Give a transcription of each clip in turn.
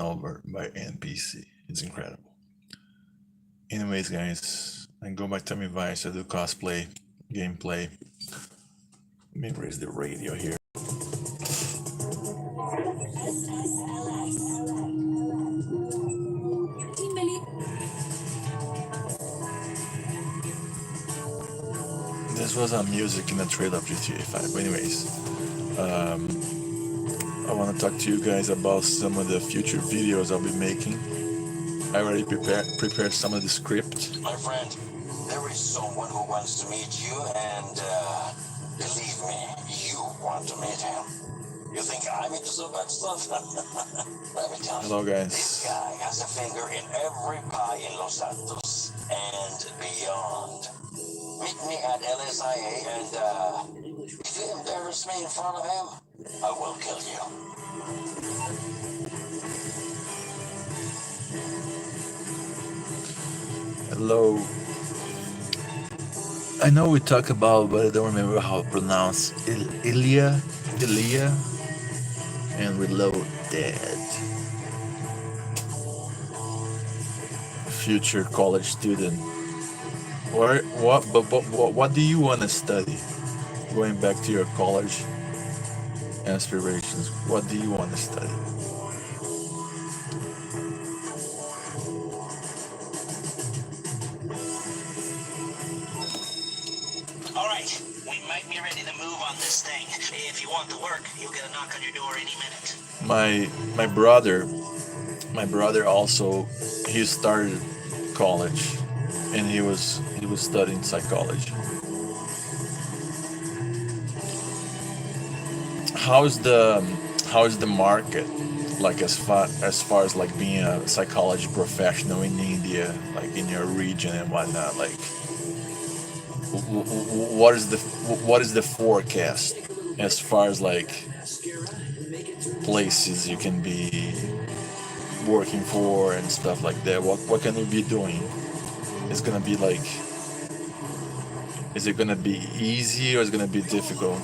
over by NPC. It's incredible. Anyways, guys, I go by Tommy Vice. I do cosplay, gameplay. Let me raise the radio here. This was a music in the trailer of GTA 5. But anyways, I want to talk to you guys about some of the future videos I'll be making. I already prepared some of the script. My friend, there is someone who wants to meet you, and believe me, you want to meet him. You think I'm into some bad stuff? Let me tell you. Hello, guys. This guy has a finger in every pie in Los Santos and beyond. Meet me at LSIA, and if you embarrass me in front of him, I will kill you. Hello. I know we talk about, but I don't remember how to pronounce Ilya, and Reload Dead. Future college student. What do you want to study? Going back to your college aspirations, what do you want to study? All right, we might be ready to move on this thing. If you want to work, you'll get a knock on your door any minute. My brother also, he started college, and he was studying psychology. How's the market, like as far as like being a psychology professional in India, like in your region and whatnot? Like, what is the forecast as far as like places you can be working for and stuff like that? What can you be doing? It's gonna be like, is it gonna be easy or is it gonna be difficult?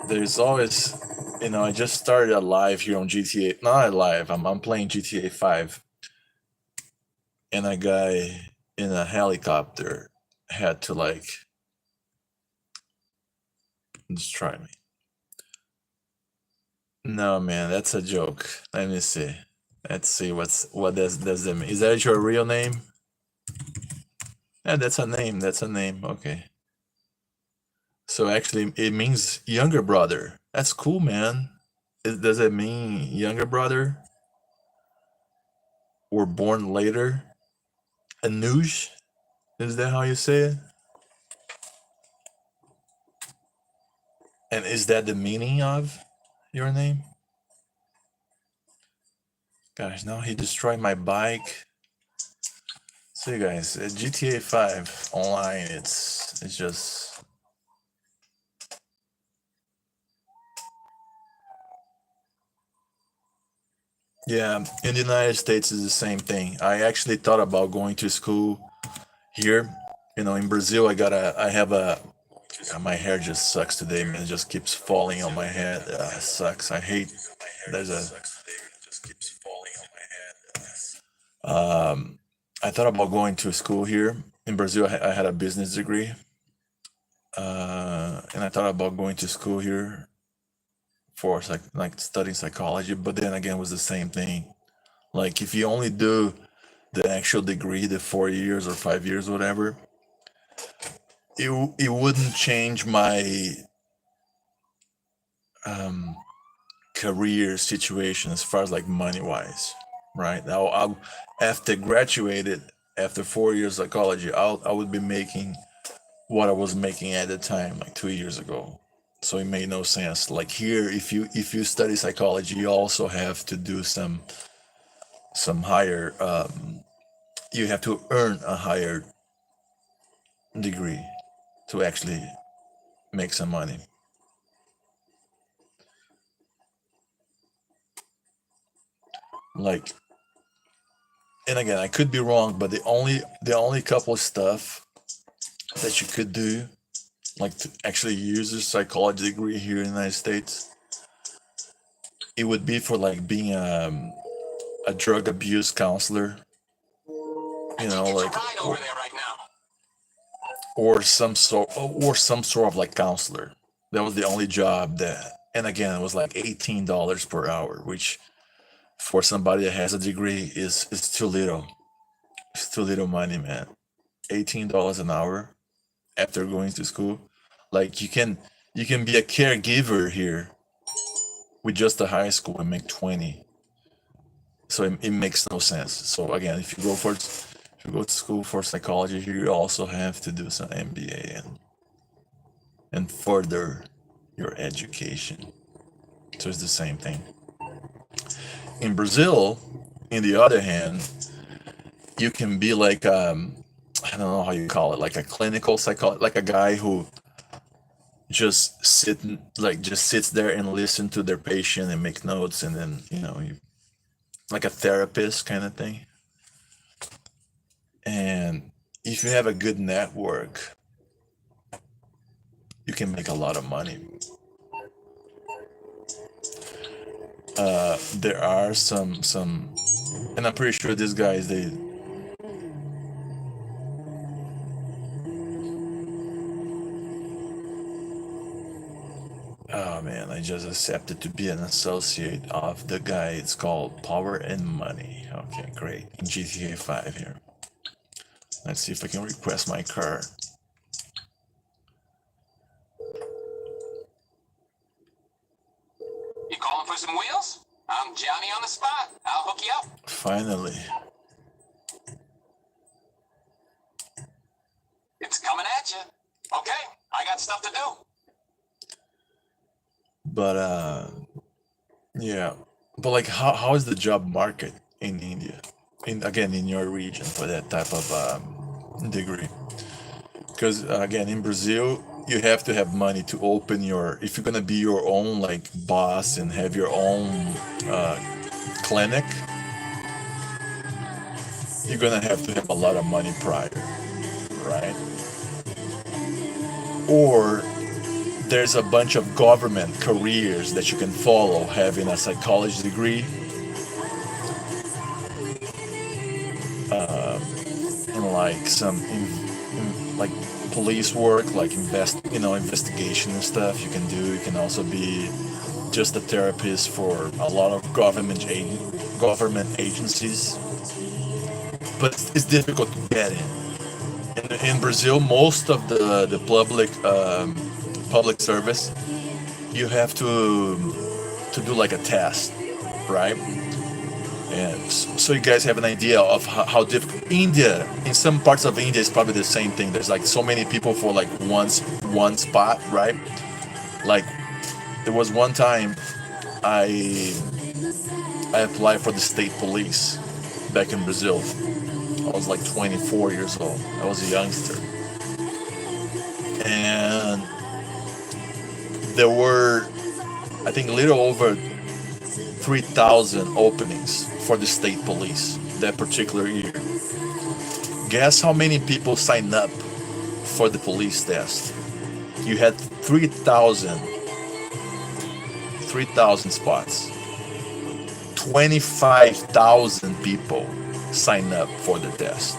There's always, I just started a live here on GTA. Not a live. I'm playing GTA 5, and a guy in a helicopter had to like destroy me. No, man, that's a joke. Let me see. Let's see what does that mean. Is that your real name? Yeah, that's a name. That's a name. Okay. So actually, it means younger brother. That's cool, man. Does it mean younger brother? Or born later? Anuj? Is that how you say it? And is that the meaning of your name? Gosh, now he destroyed my bike. So you guys, GTA 5 online, it's just... Yeah, in the United States is the same thing. I actually thought about going to school here. In Brazil, my hair just sucks today, man. It just keeps falling on my head. It sucks. I hate, I thought about going to school here. In Brazil, I had a business degree. And I thought about going to school here for like studying psychology, but then again, it was the same thing. Like, if you only do the actual degree, the 4 years or 5 years, whatever, it wouldn't change my career situation as far as like money wise, right? Now, after graduated, after 4 years of psychology, I would be making what I was making at the time, like 2 years ago. So it made no sense. Like here, if you study psychology, you also have to do some higher. You have to earn a higher degree to actually make some money. Like, and again, I could be wrong, but the only couple of stuff that you could do, like to actually use a psychology degree here in the United States, it would be for like being a drug abuse counselor, I you think know, it's a like ride over there right now. or some sort of like counselor. That was the only job that, and again, it was like $18 per hour, which for somebody that has a degree is too little. It's too little money, man. $18 an hour after going to school. Like you can be a caregiver here with just a high school and make 20. So it makes no sense. So again, if you go to school for psychology here, you also have to do some MBA and further your education. So it's the same thing. In Brazil, in the other hand, you can be like I don't know how you call it, like a clinical psychologist, like a guy who just sits there and listen to their patient and make notes, and then like a therapist kind of thing. And if you have a good network, you can make a lot of money. There are some, and I'm pretty sure these guys they. Oh man, I just accepted to be an associate of the guy. It's called Power and Money. Okay, great. In GTA 5 here. Let's see if I can request my car. You calling for some wheels? I'm Johnny on the spot. I'll hook you up. Finally. It's coming at you. Okay, I got stuff to do. But yeah. But like how is the job market in India? In your region for that type of degree? Because again, in Brazil, you have to have money to open your. If you're gonna be your own like boss and have your own uh, clinic, you're gonna have to have a lot of money prior, right? Or there's a bunch of government careers that you can follow having a psychology degree, and like like police work, like investigation and stuff. You can do. You can also be just a therapist for a lot of government agencies, but it's difficult to get in. In Brazil, most of the public service, you have to do like a test, right? And so you guys have an idea of how difficult India. In some parts of India, is probably the same thing. There's like so many people for like one spot, right? Like there was one time I I applied for the state police back in Brazil. I was like 24 years old. I was a youngster, and there were, I think, a little over 3,000 openings for the state police that particular year. Guess how many people signed up for the police test? You had 3,000 spots. 25,000 people signed up for the test.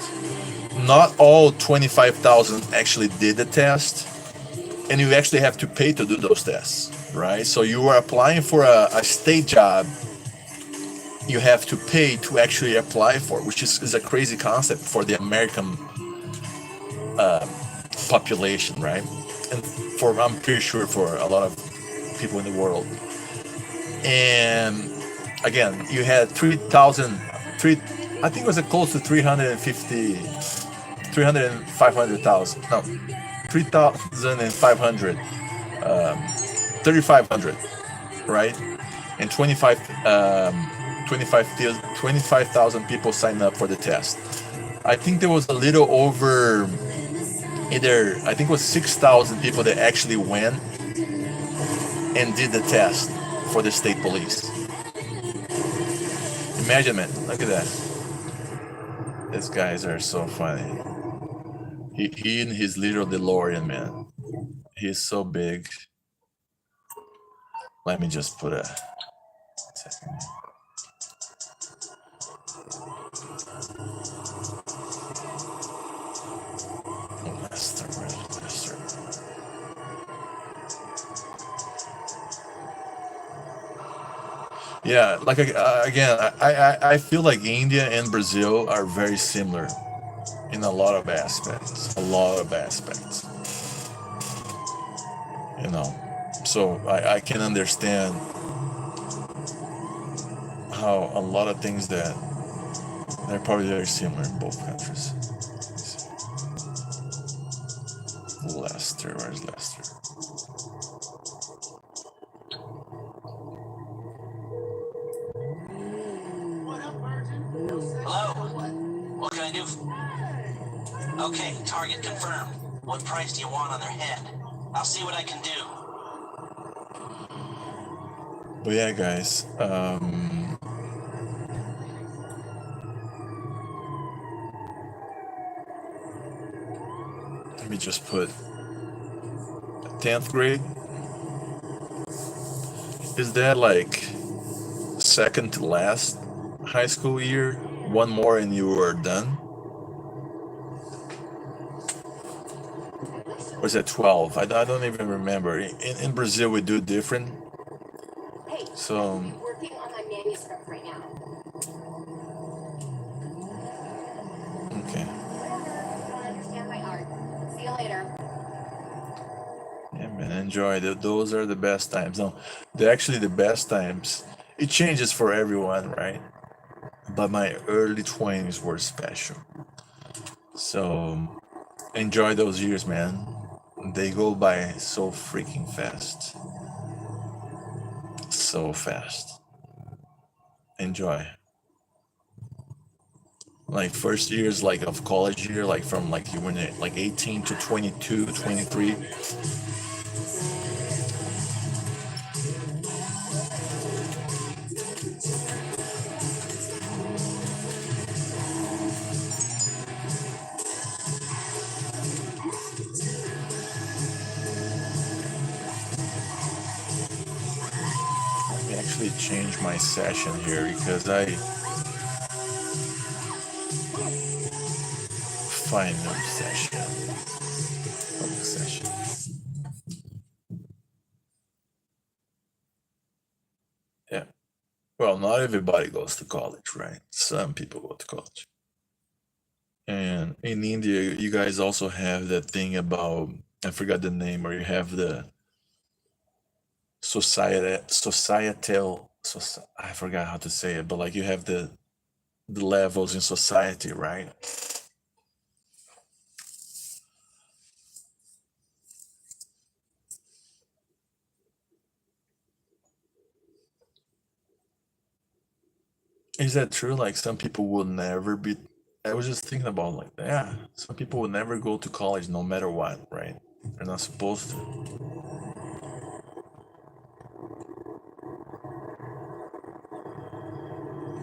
Not all 25,000 actually did the test, and you actually have to pay to do those tests, right? So you are applying for a state job, you have to pay to actually apply for it, which is a crazy concept for the American population, right? And I'm pretty sure for a lot of people in the world. And again, you had 3,000, I think it was close to 350, 300 and 500,000. No, 3,500, 3,500, right? And 25,000 people signed up for the test. I think there was a little over I think it was 6,000 people that actually went and did the test for the state police. Imagine, man. Look at that. These guys are so funny. He in his little DeLorean, man. He's so big. Let me just put a second. Lester, where's Lester? Yeah, like again, I feel like India and Brazil are very similar in a lot of aspects. A lot of aspects, you know. So I can understand how a lot of things that they're probably very similar in both countries. Lester, where's Lester? Hello? What can I do? Okay, target confirmed. What price do you want on their head? I'll see what I can do. But yeah, guys, let me just put 10th grade. Is that like second to last high school year? One more and you were done? Or is that 12? I don't even remember. In Brazil, we do different. So, I'm working on my manuscript right now. okay. I don't understand my art. See you later. Yeah, man, enjoy. Those are the best times. No, they're actually the best times. It changes for everyone, right? But my early 20s were special. So, enjoy those years, man. They go by so freaking fast. So fast. Enjoy. Like first years like of college year, like from like you were like 18 to 22, 23. Let me actually change my session here because I find no session. Public session. Yeah. Well, not everybody goes to college, right? Some people go to college. And in India, you guys also have that thing about, I forgot the name, or you have the I forgot how to say it, but like you have the levels in society, right? Is that true? Like some people will never be. I was just thinking about like, yeah, some people will never go to college no matter what, right? They're not supposed to.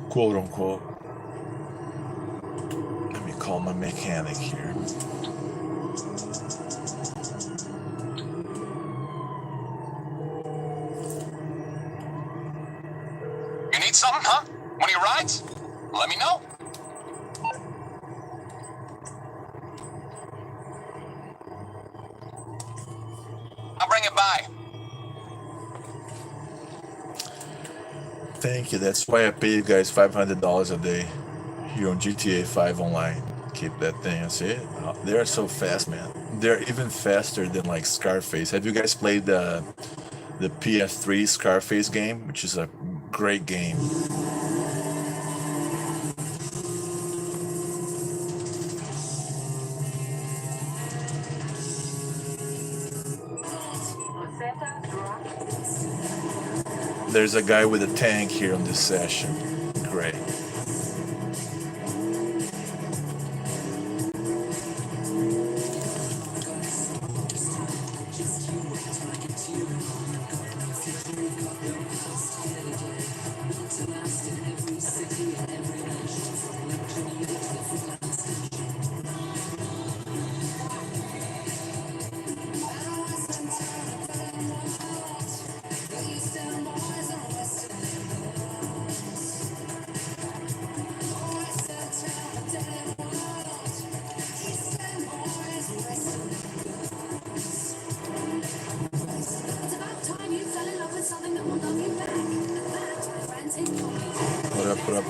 Quote unquote. Let me call my mechanic here. You need something, huh? One of your rides? Let me know. I'll bring it by. Thank you. That's why I pay you guys $500 a day here on GTA 5 Online. Keep that thing. I see it. They're so fast, man. They're even faster than like Scarface. Have you guys played the PS3 Scarface game, which is a great game? There's a guy with a tank here on this session. Great.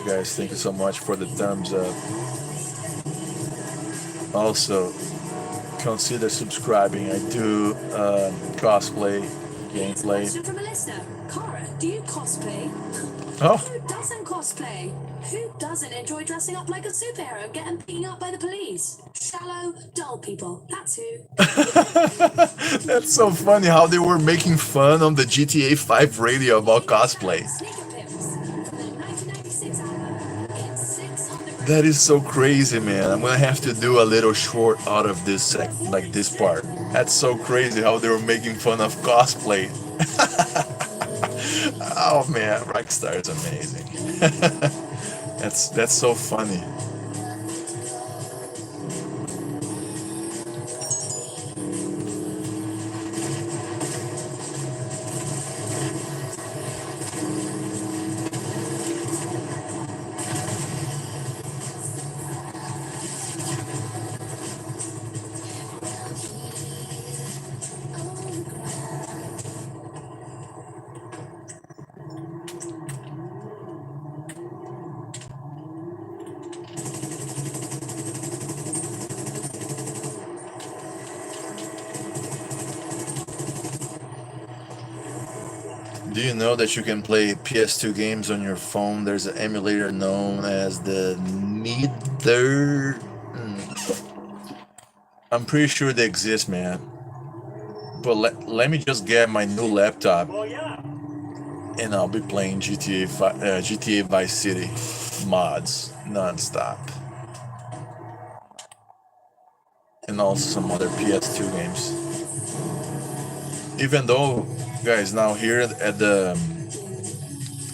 guys. Thank you so much for the thumbs up. Also, consider subscribing. I do cosplay, Here's a gameplay. question from Melissa. Cara, do you cosplay? Oh, Who doesn't cosplay? Who doesn't enjoy dressing up like a superhero and getting beaten up by the police? Shallow, dull people. That's who. that's so funny how they were making fun on the GTA 5 radio about cosplay. Sneaker Pimps from the 1996 album. It's 600 That is so crazy, man. I'm gonna have to do a little short out of this like this part. That's so crazy how they were making fun of cosplay. Oh man, Rockstar is amazing. That's so funny. Do you know that you can play PS2 games on your phone? There's an emulator known as the Neither. I'm pretty sure they exist, man. But let me just get my new laptop, and I'll be playing GTA Vice City mods nonstop, and also some other PS2 games. Even though, guys, now here at the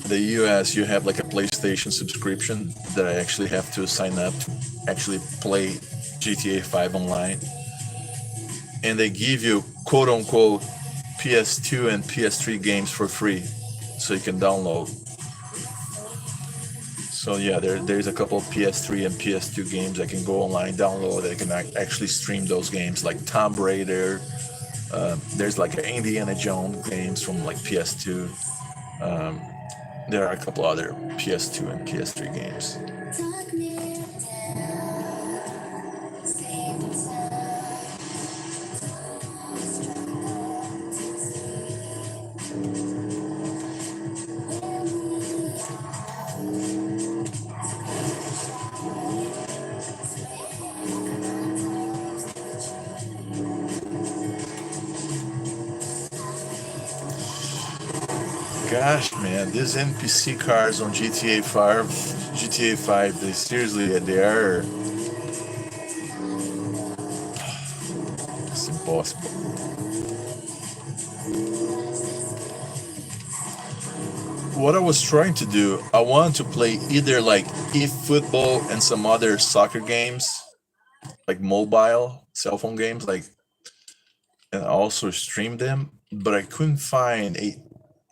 US, you have like a PlayStation subscription that I actually have to sign up to actually play GTA 5 online. And they give you quote unquote PS2 and PS3 games for free so you can download. So yeah, there's a couple of PS3 and PS2 games I can go online, download. I can actually stream those games like Tomb Raider. There's like Indiana Jones games from like PS2. There are a couple other PS2 and PS3 games. Gosh, man, these NPC cars on GTA 5, they seriously, they are. It's impossible. What I was trying to do, I wanted to play either like eFootball and some other soccer games, like mobile cell phone games, like, and also stream them, but I couldn't find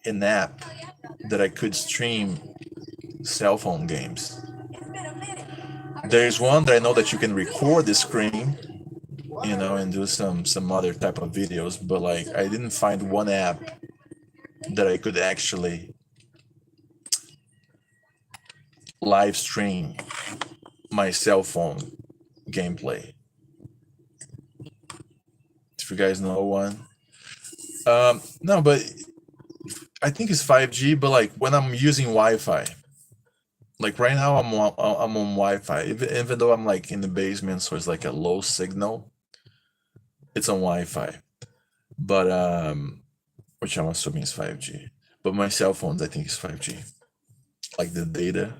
an app that I could stream cell phone games. There's one that I know that you can record the screen, you know, and do some other type of videos, but like I didn't find one app that I could actually live stream my cell phone gameplay. If you guys know one. No, but I think it's 5G, but like when I'm using Wi-Fi, like right now I'm on Wi-Fi, even though I'm like in the basement, so it's like a low signal. It's on Wi-Fi, but which I'm assuming is 5G. But my cell phones, I think, is 5G. Like the data,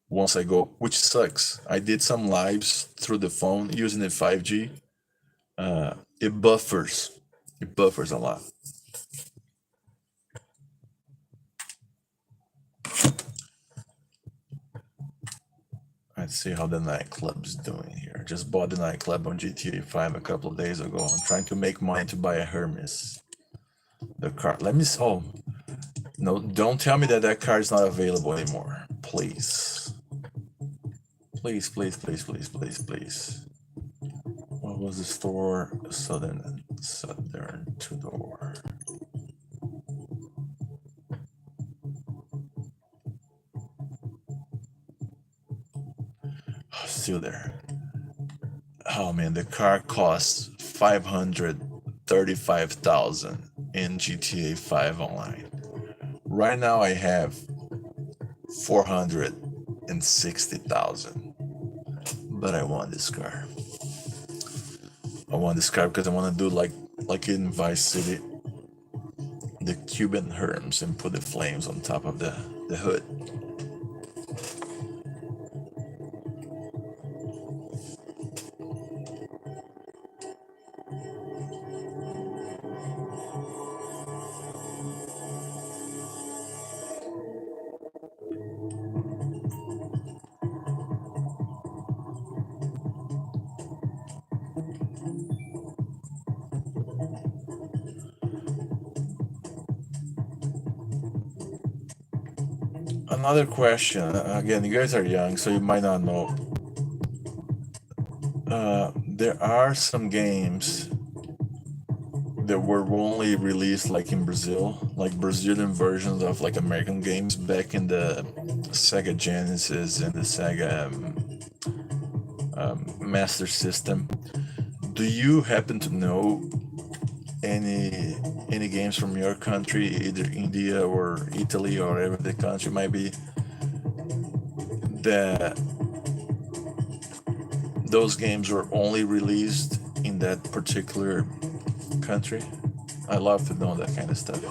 once I go, which sucks. I did some lives through the phone using the 5G. It buffers. It buffers a lot. Let's see how the nightclub's doing here. Just bought the nightclub on GTA 5 a couple of days ago. I'm trying to make money to buy a Hermes. The car. Let me. Oh, no! Don't tell me that car is not available anymore. Please. Please, please, please, please, please, please. What was the store? Southern two-door. Still there. Oh man, the car costs 535,000 in GTA 5 online. Right now I have 460,000. But I want this car. I want this car because I want to do like in Vice City, the Cuban herms and put the flames on top of the hood. Another question. Again, you guys are young, so you might not know. There are some games that were only released like in Brazil, like Brazilian versions of like American games back in the Sega Genesis and the Sega Master System. Do you happen to know any games from your country, either India or Italy or whatever the country might be, that those games were only released in that particular country? I love to know that kind of stuff.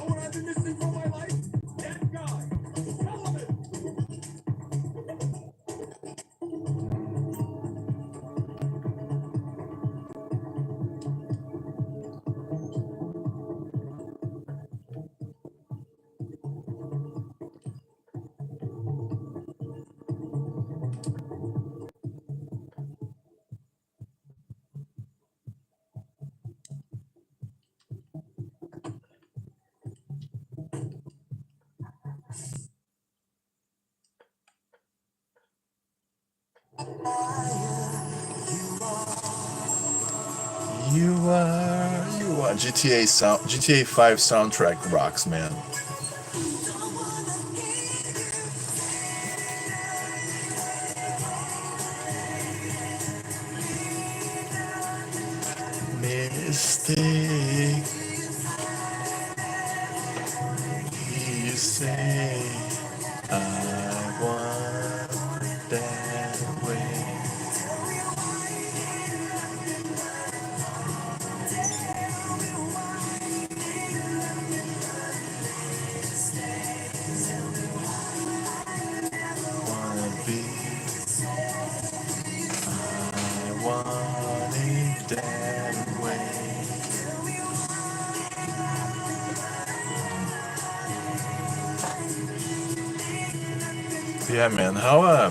You are GTA 5 soundtrack rocks, man. Mistake, you say I want that way. Wanna be, I want it that way. Yeah, man. How Hello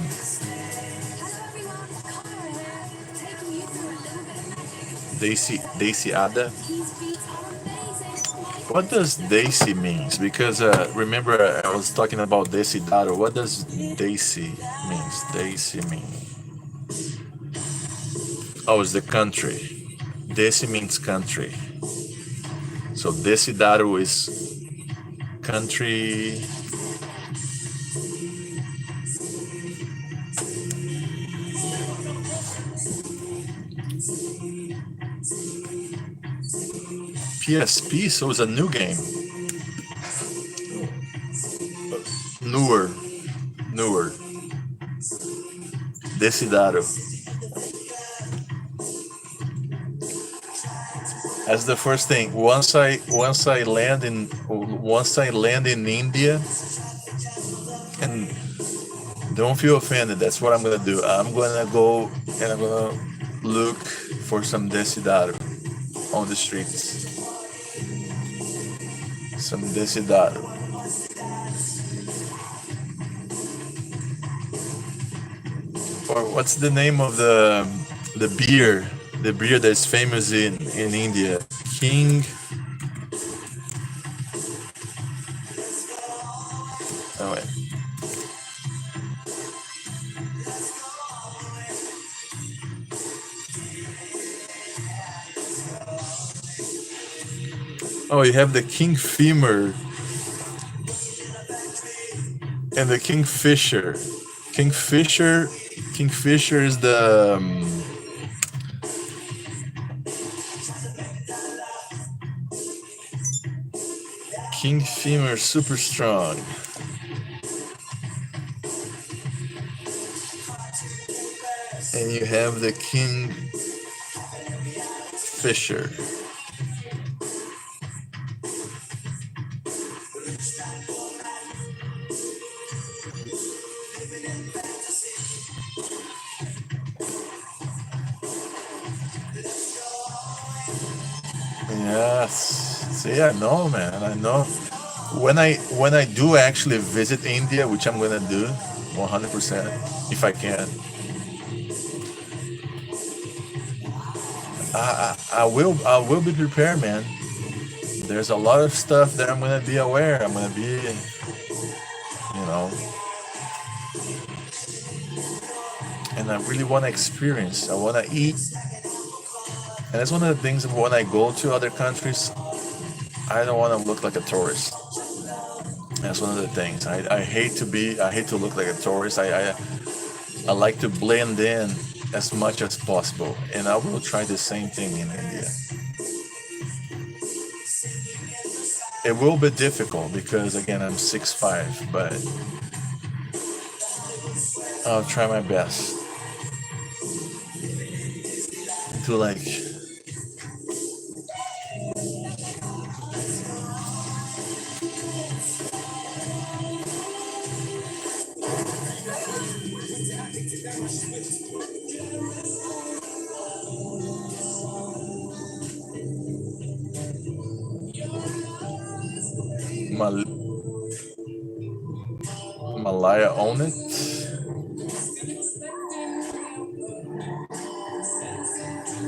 everyone, Connor here, taking you through a little bit of magic. Daisy Ada? These beats are amazing. Like What does Daisy means? Because remember I was talking about Desidado. What does Daisy means? Daisy mean? Oh, it's the country. Desi means country. So Desidado is country. PSP, so it's a new game. Newer. Newer. Desidado. That's the first thing. Once I land in India, and don't feel offended. That's what I'm gonna do. I'm gonna go and I'm gonna look for some Desidado on the streets. Some Desidado. Or what's the name of the beer? The beer that's famous in India. King. Oh wait. Oh, you have the King Femur and the Kingfisher. Kingfisher Kingfisher is the king femur super strong. And you have the king fisher. Yes. See, I know, man. I know. When I do actually visit India, which I'm gonna do, 100%, if I can, I will be prepared, man. There's a lot of stuff that I'm gonna be aware. I'm gonna be, you know, and I really want to experience. I want to eat, and that's one of the things. When I go to other countries, I don't want to look like a tourist. That's one of the things. I hate to look like a tourist. I like to blend in as much as possible, and I will try the same thing in India. It will be difficult because again I'm 6'5", but I'll try my best to like. Mal- Malaya own it.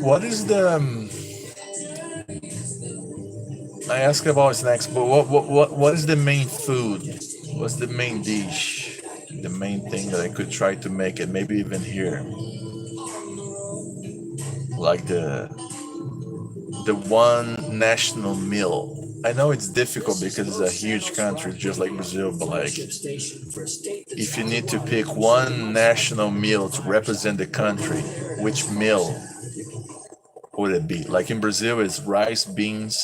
What is the? I asked about snacks, but what is the main food? What's the main dish? The main thing that I could try to make it, maybe even here, like the one national meal. I know it's difficult because it's a huge country, just like Brazil, but like, if you need to pick one national meal to represent the country, which meal would it be? Like in Brazil, it's rice, beans,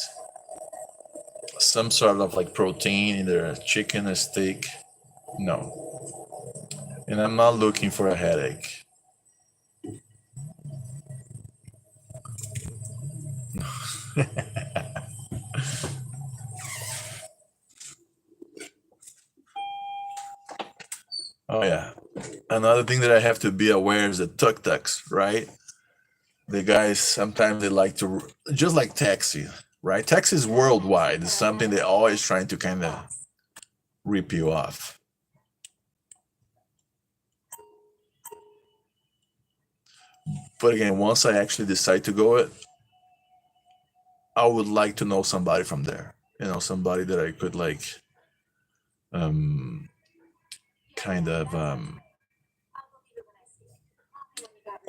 some sort of like protein, either a chicken, a steak. No. And I'm not looking for a headache. Oh yeah. Another thing that I have to be aware is the tuk-tuks, right? The guys sometimes they like to just like taxi, right? Taxi is worldwide. It's something they're always trying to kind of rip you off. But again, once I actually decide to go it, I would like to know somebody from there. Somebody that I could like um kind of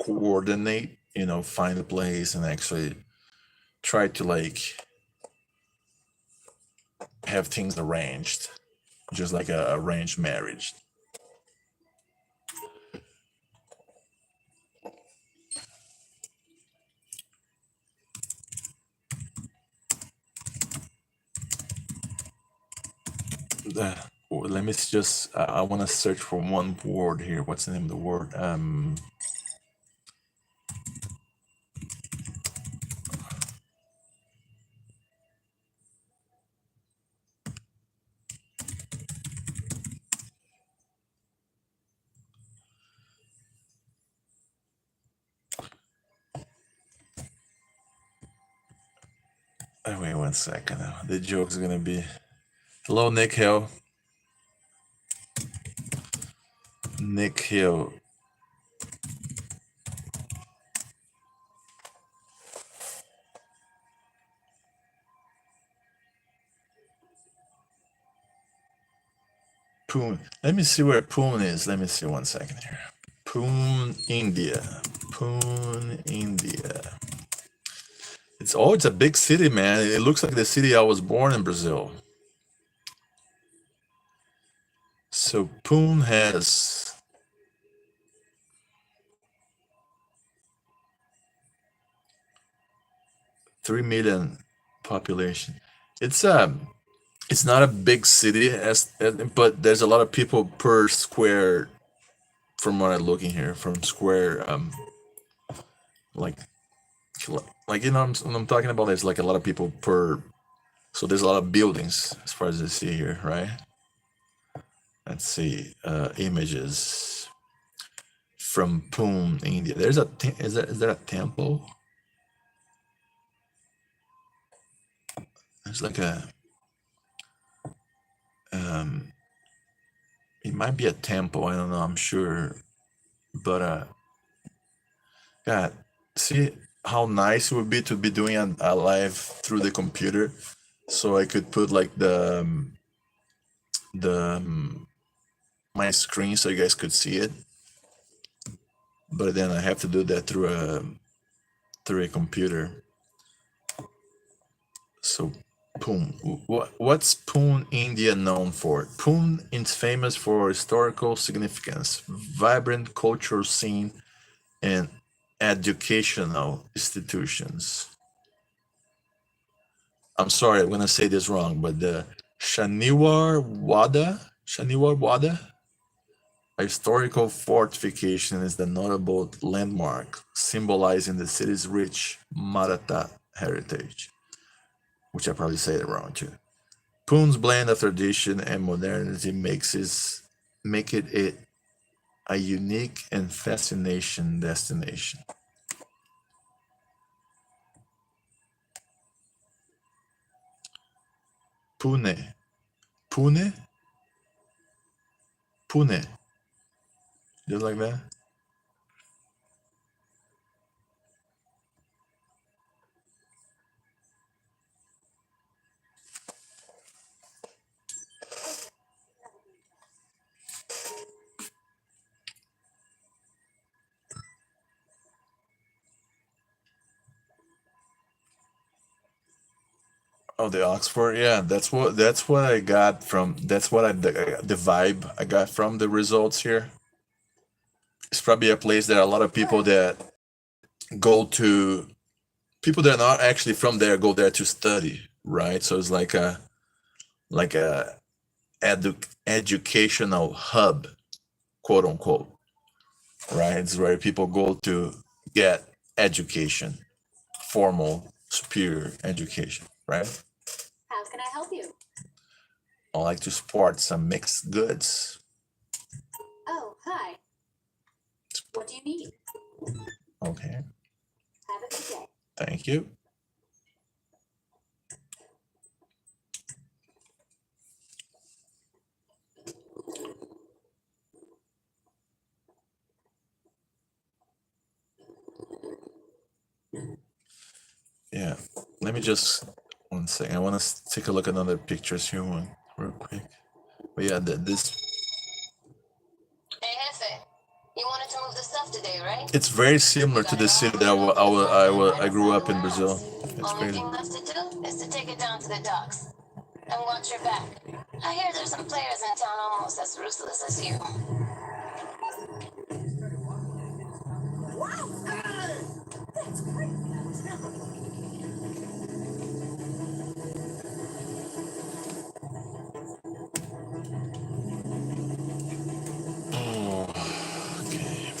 coordinate, find a place and actually try to like have things arranged, just like a arranged marriage. Let me just, I want to search for one word here. What's the name of the word? Wait 1 second. The joke's gonna be, hello, Nick Hill. Nick Hill. Pune. Let me see where Pune is. Let me see 1 second here. Pune, India. Pune, India. It's a big city, man. It looks like the city I was born in, Brazil. So Pune has 3 million population. It's not a big city but there's a lot of people per square from what I'm looking here from square like like you know what I'm talking about. There's like a lot of people per, so there's a lot of buildings as far as I see here, right? Let's see, images from Pune, India. There's a is there a temple? There's like a it might be a temple. I don't know. I'm sure, but God, see how nice it would be to be doing a live through the computer, so I could put like the my screen so you guys could see it. But then I have to do that through a computer. So Pune, what's Pune, India known for? Pune is famous for historical significance, vibrant cultural scene, and educational institutions. I'm sorry, I'm gonna say this wrong, but the Shaniwar Wada, a historical fortification, is the notable landmark symbolizing the city's rich Maratha heritage, which I probably say it wrong too. Pune's blend of tradition and modernity make it a unique and fascination destination. Pune, Pune, Pune, just like that. Oh, the Oxford, yeah, that's what I got from. That's what the vibe I got from the results here. It's probably a place that a lot of people that go to, people that are not actually from there go there to study, right? So it's like a educational hub, quote unquote, right? It's where people go to get education, formal, superior education, right? How can I help you? I like to sport some mixed goods. Oh, hi. What do you need? Okay, Have a good day. thank you. Yeah, let me just 1 second. I want to take a look at another pictures here, real quick. But yeah, this Hey, Jefe. You wanted to move the stuff today, right? it's very similar to the city that I grew up in Brazil. It's Only crazy. thing left to do is to take it down to the docks. And watch your back. I hear there's some players in town almost as ruthless as you. Oh, okay.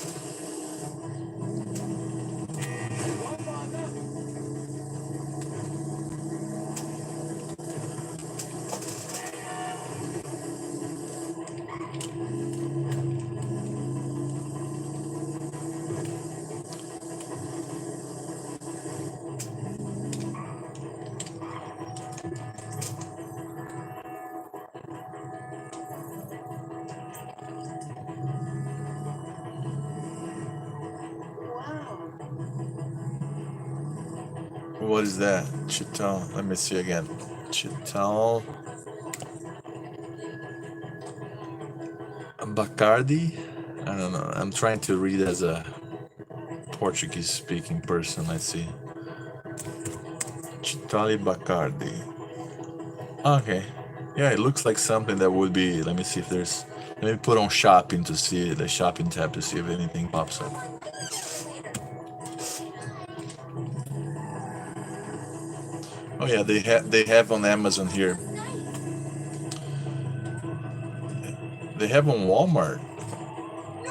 Wow. What is that? Chital. Let me see again. Chital. Bacardi. I don't know. I'm trying to read as a Portuguese speaking person. Let's see. Chitali Bacardi. Okay. Yeah, it looks like something that would be. Let me see if there's. Let me put on shopping to see the shopping tab to see if anything pops up. Oh yeah, they have on Amazon here. They have on Walmart.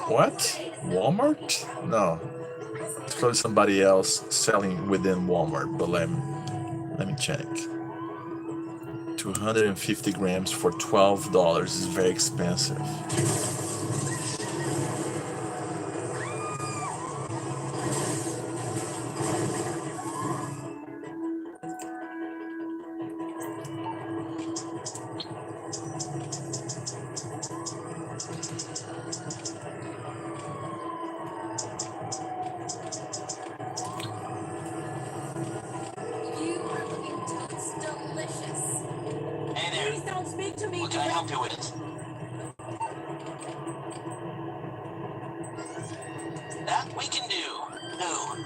What? Walmart? No, it's probably somebody else selling within Walmart. But let me check. 250 grams for $12 is very expensive. You are looking totes delicious. Hey there. Please don't speak to me. What can I help you with? That we can do. No.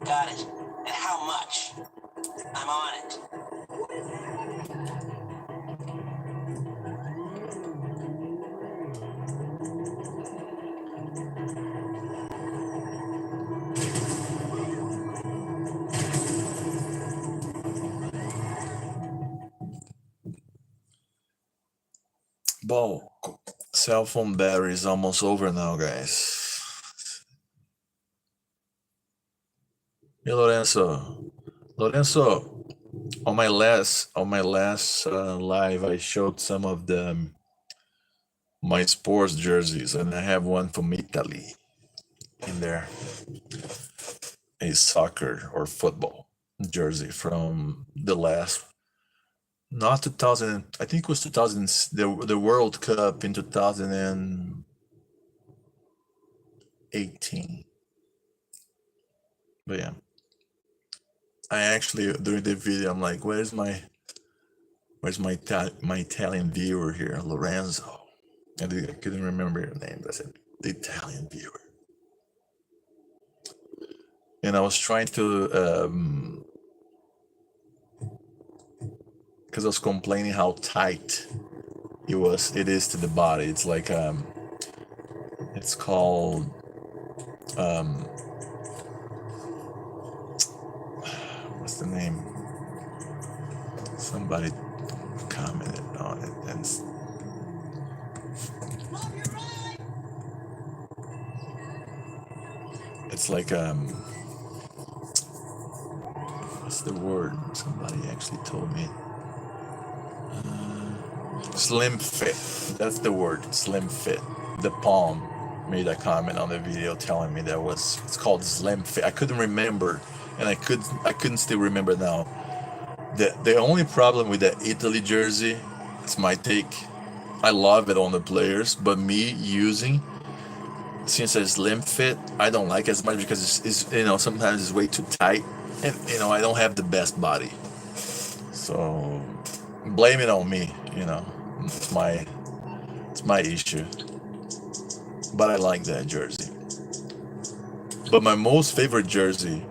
Got it. And how much? I'm on it. Ball. Cell phone battery is almost over now, guys. Hey, Lorenzo. Lorenzo, on my last live, I showed some of the my sports jerseys, and I have one from Italy in there, a soccer or football jersey from the last, not 2000. I think it was 2000. The World Cup in 2018. But yeah, I actually during the video I'm like, where's my Italian viewer here, Lorenzo? I couldn't remember your name. I said the Italian viewer, and I was trying to because I was complaining how tight it is to the body. It's like it's called what's the name? Somebody commented on it, and it's like what's the word? Somebody actually told me. Slim fit. That's the word. Slim fit. The Palm made a comment on the video telling me it's called slim fit. I couldn't remember, and I couldn't still remember now. The only problem with the Italy jersey, it's my take. I love it on the players, but me using since it's slim fit, I don't like it as much because it's sometimes it's way too tight, and I don't have the best body, so blame it on me. It's my issue. But I like that jersey. But my most favorite jersey.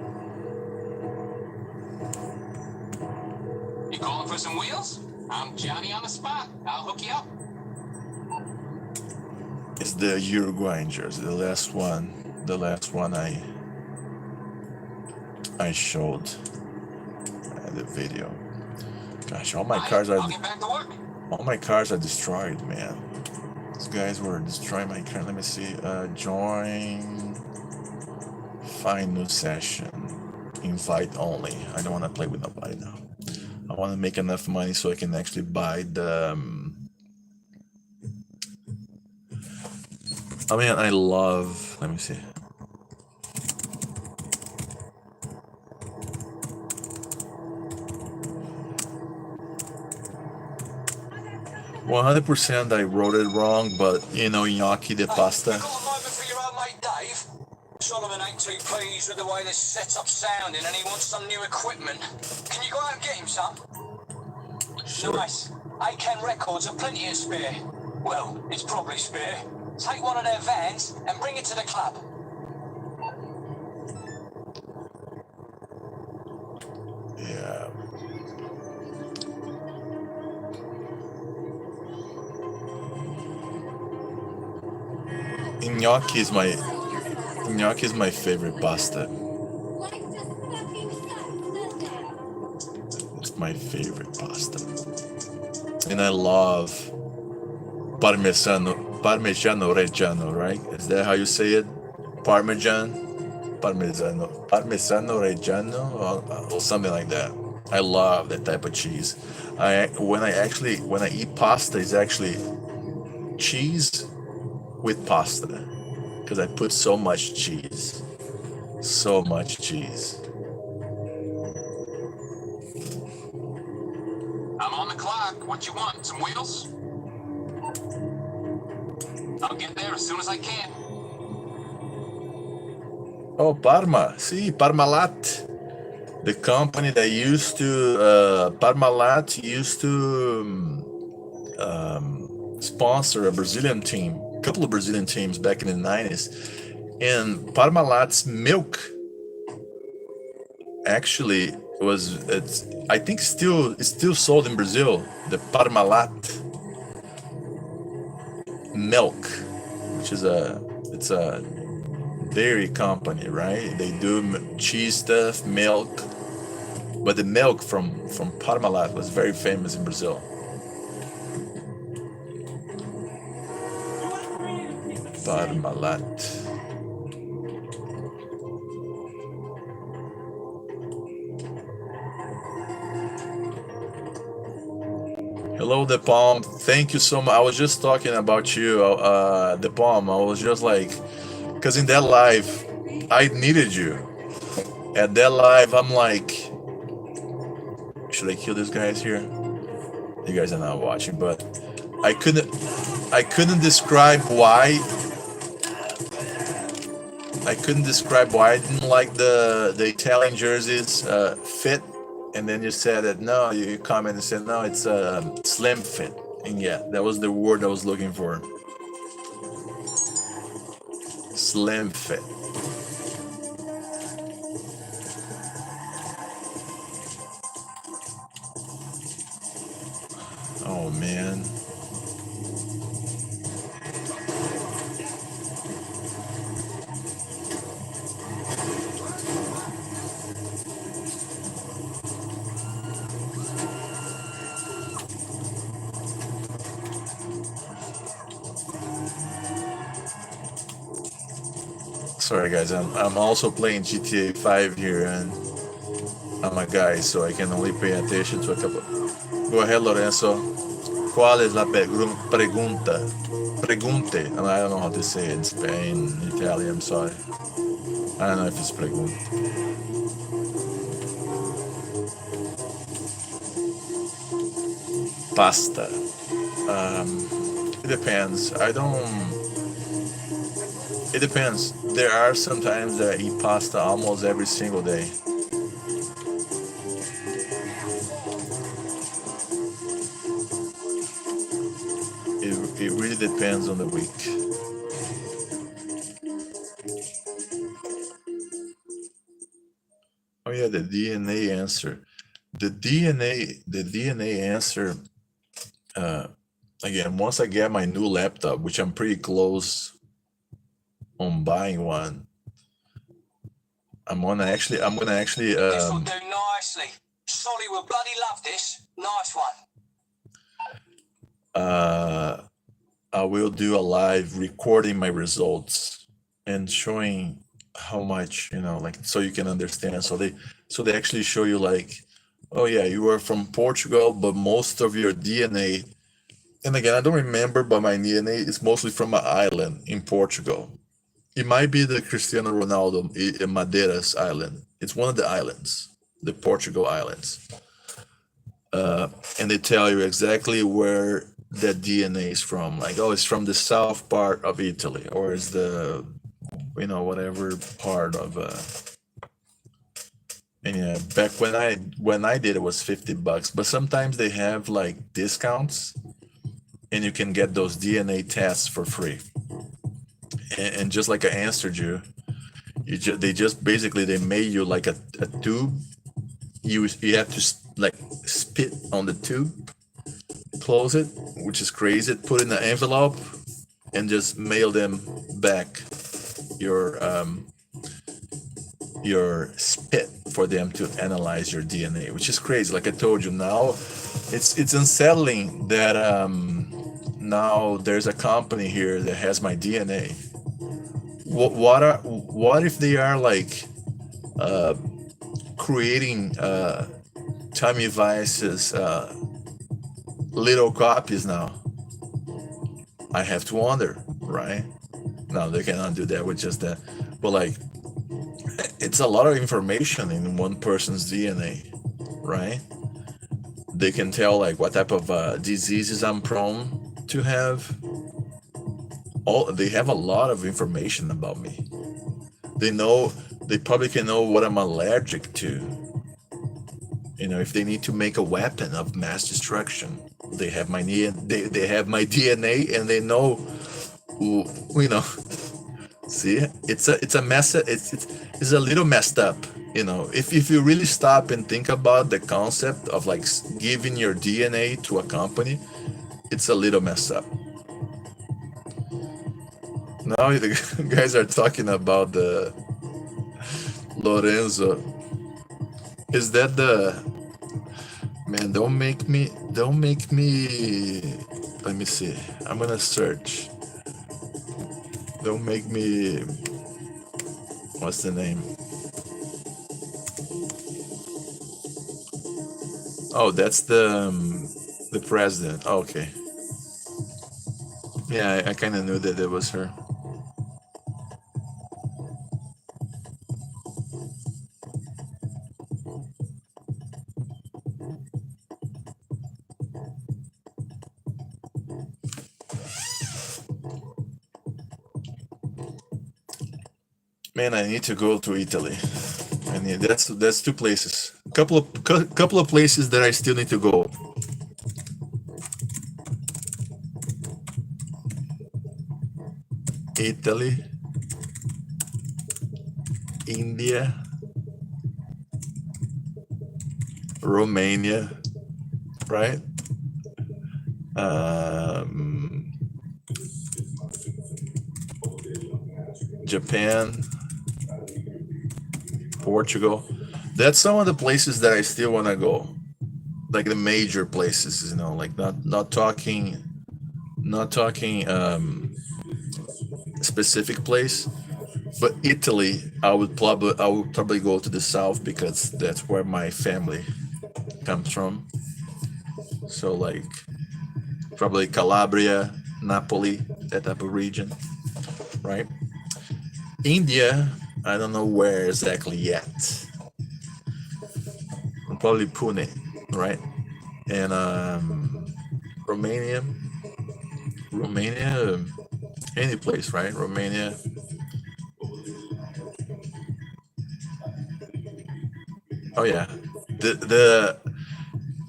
You calling for some wheels? I'm Johnny on the spot. I'll hook you up. Is the Uruguayan jersey, the last one I showed in the video. Gosh, all my cars I'll get back to work. are destroyed, man. These guys were destroying my car. Let me see. Join. Find new session. Invite only. I don't want to play with nobody now. I want to make enough money so I can actually buy the. I mean, I love. Let me see. %, I wrote it wrong, but gnocchi de pasta. You got a moment for your old mate Dave? Solomon ain't too pleased with the way this setup's sounding, and he wants some new equipment. Can you go out and get him some? Sure. Nice. A-Can Records are plenty of spare. Well, it's probably spare. Take one of their vans and bring it to the club. Yeah. gnocchi is my favorite pasta. It's my favorite pasta, and I love Parmigiano Reggiano. Right? Is that how you say it? Parmesano Reggiano, or something like that. I love that type of cheese. When I eat pasta, it's actually cheese with pasta because I put so much cheese, so much cheese. I'm on the clock. What you want? Some wheels? I'll get there as soon as I can. Oh, Parma, see, Parmalat, the company that used to Parmalat used to sponsor a Brazilian team, a couple of Brazilian teams back in the 90s. And Parmalat's milk actually it's I think it's still sold in Brazil, the Parmalat milk, which is it's a dairy company, right? They do cheese stuff, milk, but the milk from Parmalat was very famous in Brazil. Parmalat. Hello, the palm. Thank you so much. I was just talking about you, the palm. I was just like, because in that live, I needed you. At that live, I'm like, should I kill these guys here? You guys are not watching, but I couldn't, I couldn't describe why. I couldn't describe why I didn't like the Italian jerseys fit, and then you said that no, you commented and said no, it's a slim fit, and yeah, that was the word I was looking for. Slim fit. Oh man. Sorry guys, I'm also playing GTA 5 here, and I'm a guy, so I can only pay attention to a couple. Go ahead, Lorenzo. ¿Cuál es la pregunta? Pregunte. I don't know how to say it in Spain, Italian, I'm sorry. I don't know if it's pregunta. Pasta. It depends. It depends. There are some times that I eat pasta almost every single day. It really depends on the week. Oh yeah, the DNA answer. The DNA answer. Again, once I get my new laptop, which I'm pretty close on buying one, I'm gonna actually. This will do nicely. Solly will bloody love this. Nice one. I will do a live recording my results and showing how much, like, so you can understand. So they actually show you like, oh yeah, you are from Portugal, but most of your DNA, and again, I don't remember, but my DNA is mostly from an island in Portugal. It might be the Cristiano Ronaldo Madeiras Island. It's one of the islands, the Portugal Islands. And they tell you exactly where that DNA is from. Like, oh, it's from the south part of Italy, or it's the, whatever part of. And yeah, back when I did it was $50, but sometimes they have like discounts, and you can get those DNA tests for free. And just like I answered you, they just basically they made you like a tube. You have to like spit on the tube, close it, which is crazy. Put it in the envelope, and just mail them back your spit for them to analyze your DNA, which is crazy. Like I told you, now it's unsettling that now there's a company here that has my DNA. What if they are like creating Tommy Vice's little copies now? I have to wonder, right? No, they cannot do that with just that. But like, it's a lot of information in one person's DNA, right? They can tell like what type of diseases I'm prone to have. They have a lot of information about me. They probably can know what I'm allergic to. You know, if they need to make a weapon of mass destruction, they have my they have my DNA, and they know who, you know. See, it's a mess. It's a little messed up. You know, if you really stop and think about the concept of like giving your DNA to a company, it's a little messed up. Now the guys are talking about the Lorenzo. Is that the man? Don't make me. Let me see. I'm gonna search. Don't make me. What's the name? Oh, that's the president. Oh, okay. Yeah, I kind of knew that it was her. Man, I need to go to Italy. I need that's two places. Couple of places that I still need to go. Italy, India, Romania, right? Japan, Portugal. That's some of the places that I still want to go. Like the major places, you know, like not talking specific place, but Italy. I would probably go to the south because that's where my family comes from. So like probably Calabria, Napoli, that type of region, right? India, I don't know where exactly yet. Probably Pune, right? And Romania, any place, right? Romania. Oh yeah, the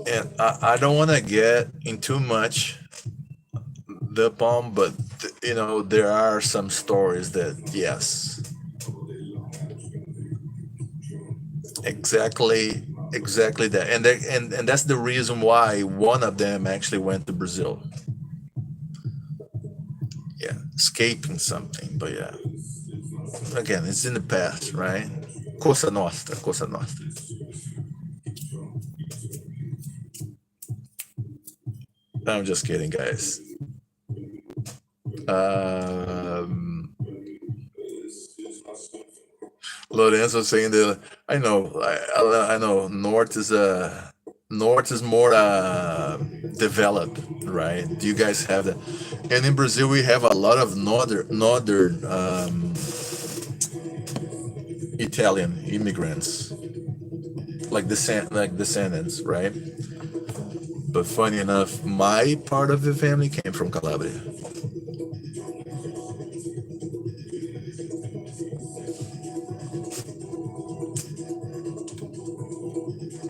and I don't want to get in too much the palm, but you know there are some stories that yes, exactly that, and that's the reason why one of them actually went to Brazil. Yeah, escaping something, but yeah, again, it's in the past, right? Cosa nostra, cosa nostra. I'm just kidding, guys. Um, Lorenzo saying that I know North is more developed, right? Do you guys have that? And in Brazil, we have a lot of northern Italian immigrants, like descendants, right? But funny enough, my part of the family came from Calabria.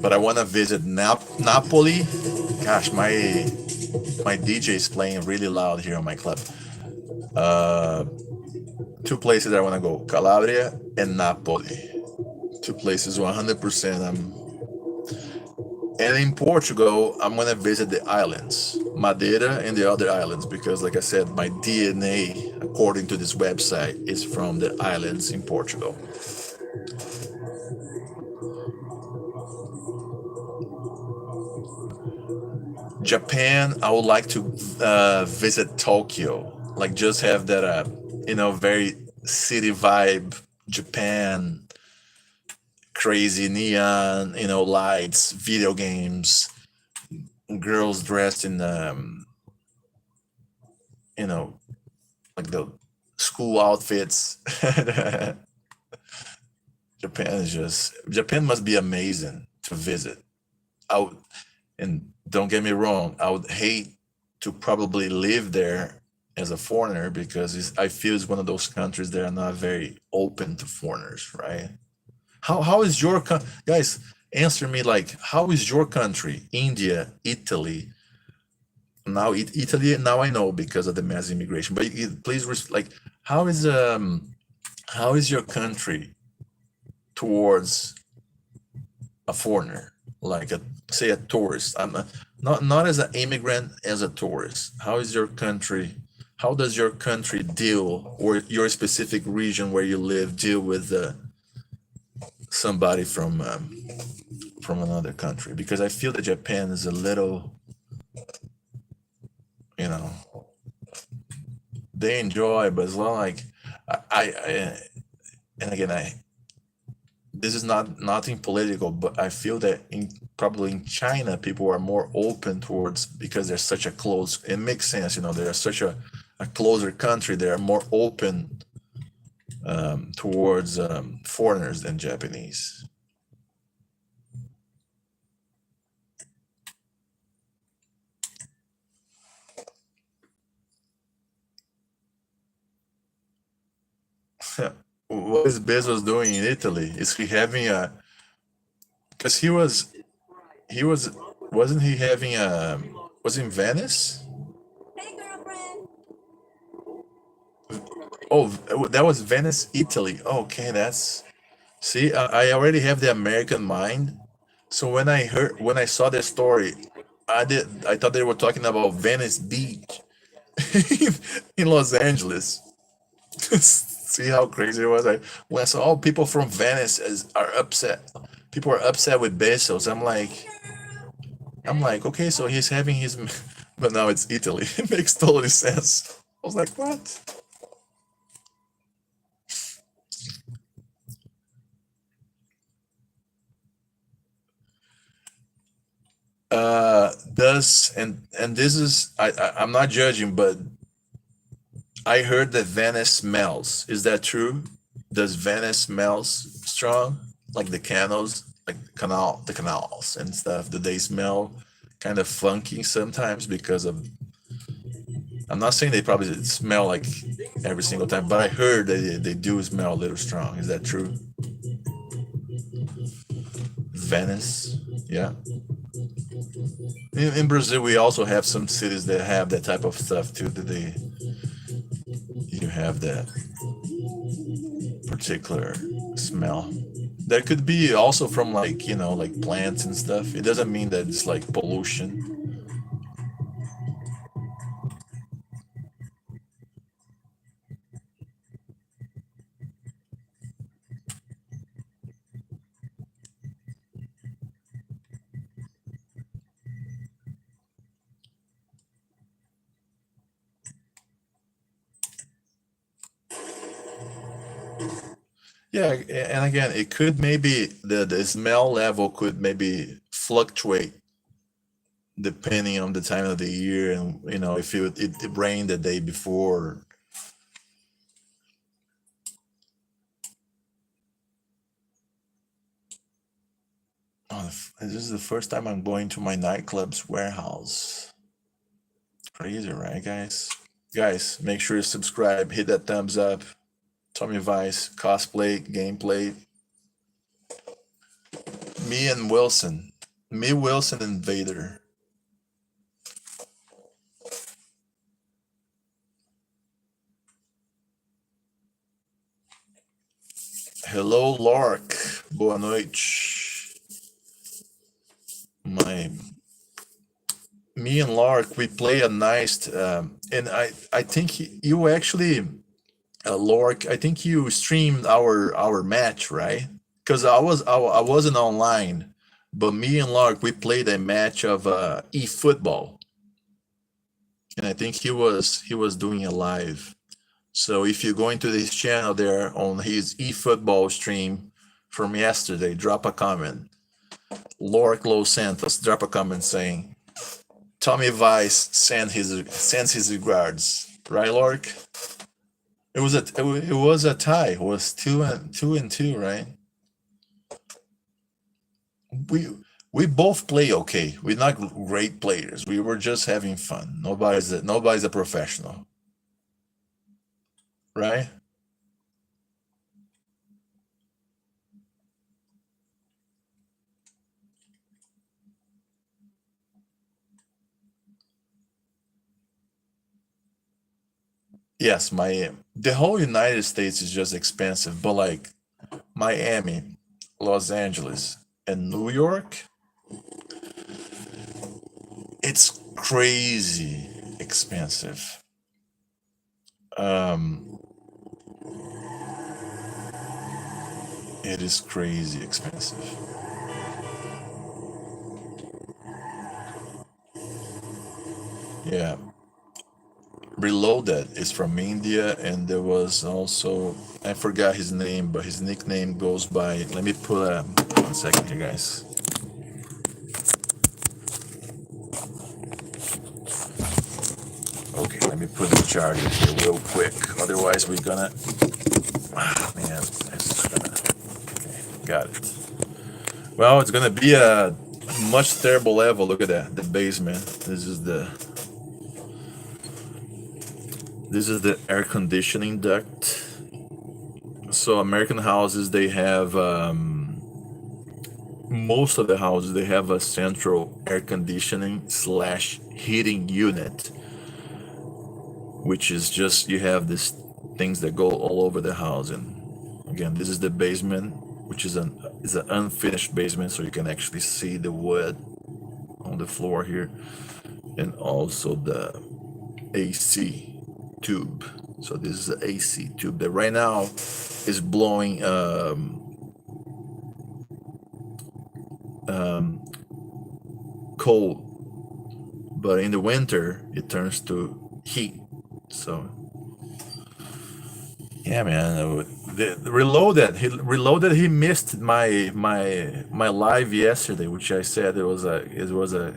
But I want to visit Napoli. Gosh, my DJ is playing really loud here on my club. Two places I want to go: Calabria and Napoli. Two places 100%. And in Portugal, I'm gonna visit the islands. Madeira and the other islands, because like I said, my DNA, according to this website, is from the islands in Portugal. Japan, I would like to visit Tokyo, like just have that, very city vibe. Japan, crazy neon, lights, video games, girls dressed in, you know, like the school outfits. Japan must be amazing to visit. I would, and don't get me wrong, I would hate to probably live there as a foreigner, because I feel it's one of those countries that are not very open to foreigners, right? How is your guys, answer me, like, how is your country, India, Italy? Now Italy, now I know because of the mass immigration, but please, like, how is your country towards a foreigner, like a, say, a tourist? I'm not as an immigrant, as a tourist. How is your country? How does your country deal, or your specific region where you live, deal with somebody from another country? Because I feel that Japan is a little, you know, they enjoy, but it's not like I and again, this is not nothing political, but I feel that probably in China, people are more open towards, because they're such a close. It makes sense, they're such a closer country. They are more open towards foreigners than Japanese. What is Bezos doing in Italy? Is he having a? Because he was, wasn't he having a? Was in Venice? Hey, girlfriend. Oh, that was Venice, Italy. Okay, that's. See, I already have the American mind. So when I saw the story, I thought they were talking about Venice Beach in Los Angeles. See how crazy it was? When I saw, oh, people from Venice are upset. People are upset with Bezos. I'm like, okay, so he's having his, but now it's Italy. It makes totally sense. I was like, what? Does and this is, I'm not judging, but I heard that Venice smells. Is that true? Does Venice smells strong? Like the canals, like the canals and stuff. Do they smell kind of funky sometimes because of? I'm not saying they probably smell like every single time, but I heard that they do smell a little strong. Is that true? Venice, yeah. In Brazil, we also have some cities that have that type of stuff too. That you have that particular smell. That could be also from, like, like plants and stuff. It doesn't mean that it's like pollution. Yeah, and again, it could maybe the smell level could maybe fluctuate depending on the time of the year, and if it rained the day before. Oh, this is the first time I'm going to my nightclub's warehouse. Crazy, right, guys? Guys, make sure you subscribe, hit that thumbs up. Tommy Vice, cosplay, gameplay. Me and Wilson. Me, Wilson, and Vader. Hello, Lark. Boa noite. My me and Lark, we play a nice, and I think you actually, Lark, I think you streamed our match, right? Because I wasn't online, but me and Lark, we played a match of e-football, and I think he was doing a live. So if you go into his channel there on his e-football stream from yesterday, drop a comment. Lark Los Santos, drop a comment saying Tommy Vice sends his regards. Right, Lark? It was a tie. It was two and two, right? We we both play okay. We're not great players. We were just having fun. Nobody's a professional, right? Yes, the whole United States is just expensive, but like Miami, Los Angeles, and New York, it's crazy expensive. Um, it is crazy expensive. Yeah. Reloaded is from India, and there was also, I forgot his name, but his nickname goes by. Let me put a 1 second here, guys. Okay, let me put the charger here real quick. Otherwise, we're gonna. Ah, man, it's gonna. Okay, got it. Well, it's gonna be a much terrible level. Look at that, the basement. This is the air conditioning duct. So American houses, they have most of the houses, they have a central air conditioning slash heating unit, which is just, you have these things that go all over the house. And again, this is the basement, which is an unfinished basement, so you can actually see the wood on the floor here, and also the AC tube. So this is the AC tube that right now is blowing cold, but in the winter it turns to heat. So yeah, man. Reloaded. He missed my live yesterday, which I said it was a.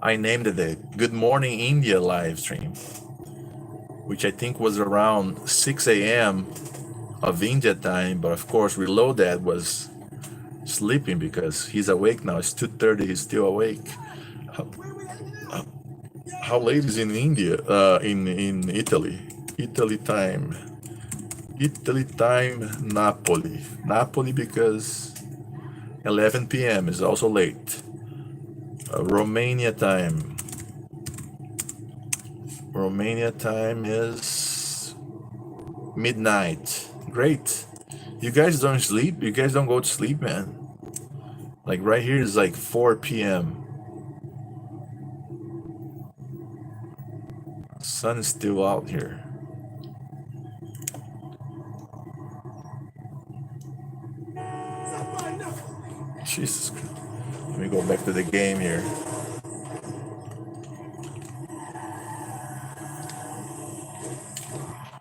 I named it a Good Morning India live stream, which I think was around 6 a.m. of India time. But of course, Reloaded was sleeping because he's awake now. It's 2:30. He's still awake. How, how late is in India? In Italy. Italy time. Italy time, Napoli. Napoli because 11 p.m. is also late. Romania time. Romania time is midnight. Great. You guys don't sleep? You guys don't go to sleep, man? Like right here is like 4 p.m. Sun is still out here. Jesus Christ. Let me go back to the game here.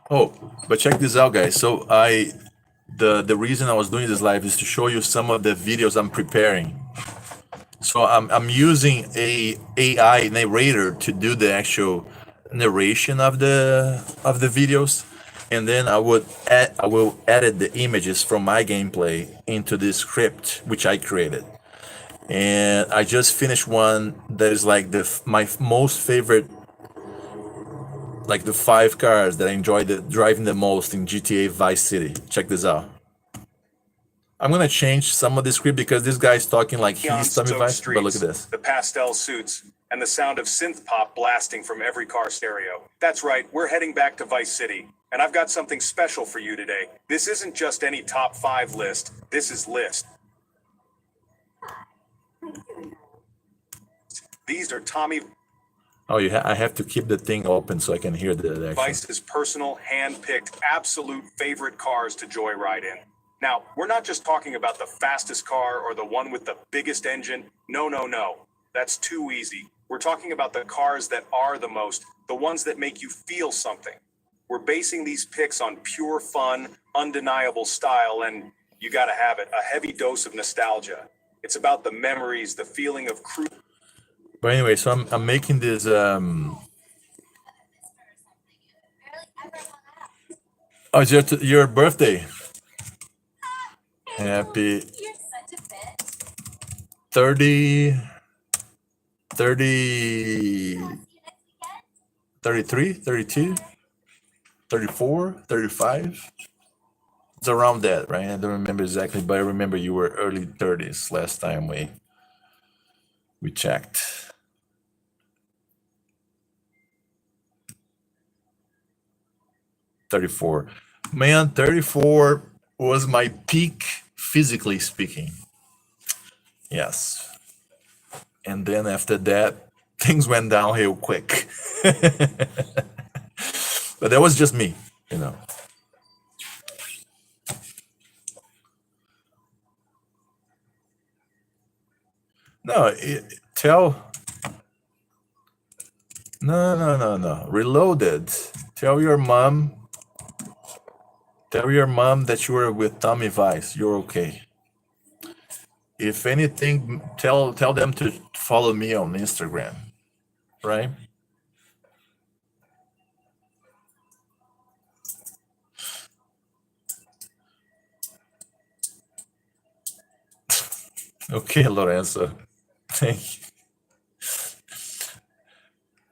Oh, but check this out, guys. So the reason I was doing this live is to show you some of the videos I'm preparing. So I'm using a AI narrator to do the actual narration of the videos, and then I will edit the images from my gameplay into this script which I created. And I just finished one that is like my most favorite, like the 5 cars that I enjoy driving the most in GTA Vice City. Check this out. I'm gonna change some of the script because this guy's talking like he's Tommy Vice, but look at this. The pastel suits, and the sound of synth pop blasting from every car stereo. That's right, we're heading back to Vice City, and I've got something special for you today. This isn't just any top 5 list, this is list. These are Tommy Oh, I have to keep the thing open so I can hear the action. Vice's personal, hand-picked, absolute favorite cars to joyride in. Now, we're not just talking about the fastest car or the one with the biggest engine. No, no, no. That's too easy. We're talking about the cars that are the most, the ones that make you feel something. We're basing these picks on pure fun, undeniable style, and you gotta have it, a heavy dose of nostalgia. It's about the memories, the feeling of cruise. But anyway, so I'm making this Barely ever hung out. oh, it's your birthday. Happy You're such a bitch. 30 See you next weekend. 33, 32, 34, 35. It's around that, right? I don't remember exactly, but I remember you were early 30s last time we checked. 34. Man, 34 was my peak physically speaking. Yes. And then after that, things went downhill quick. But that was just me, you know. No, no. Reloaded. Tell your mom that you were with Tommy Vice. You're okay. If anything, tell them to follow me on Instagram, right? Okay, Lorenzo.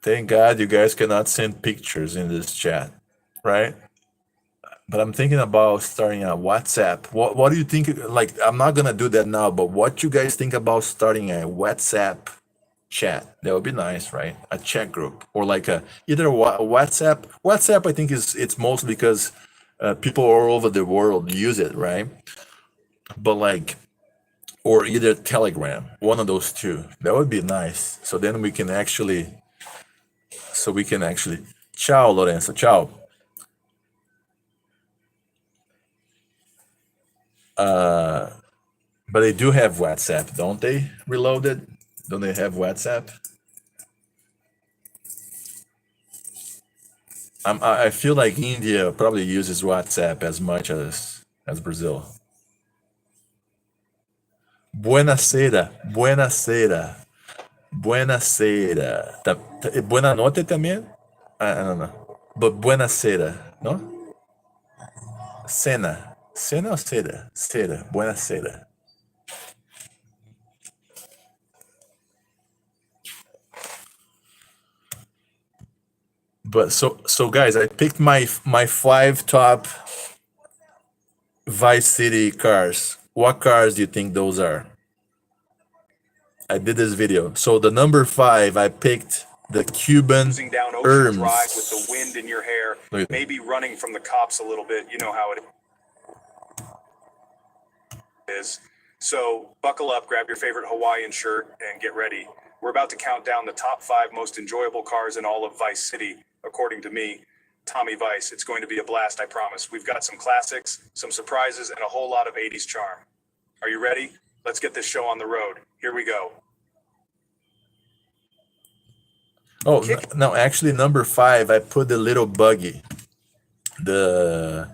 Thank God you guys cannot send pictures in this chat, right? But I'm thinking about starting a WhatsApp. What do you think? Like, I'm not gonna do that now, but what you guys think about starting a WhatsApp chat? That would be nice, right? A chat group or like either a WhatsApp. WhatsApp, I think it's mostly because people all over the world use it, right? But like, or either Telegram, one of those two. That would be nice. So then we can actually. Ciao, Lorenzo. Ciao. But they do have WhatsApp, don't they? Reloaded? Don't they have WhatsApp? I feel like India probably uses WhatsApp as much as Brazil. Buenasera, buenasera, buenasera. Buena notte también? I don't know. But buenasera, no? Cena. Cena or seda? Seda. Buenasera. But so guys, I picked my 5 top Vice City cars. What cars do you think those are? I did this video. So the number 5, I picked the Cuban Cruising down Ocean Drive with Erms. the wind in your hair, Look at that. maybe running from the cops a little bit. You know how it is. So buckle up, grab your favorite Hawaiian shirt, and get ready. We're about to count down the top 5 most enjoyable cars in all of Vice City, according to me, Tommy Vice. It's going to be a blast, I promise. We've got some classics, some surprises, and a whole lot of 80s charm. Are you ready? Let's get this show on the road. Here we go. Oh, no, actually number 5, I put the little buggy. The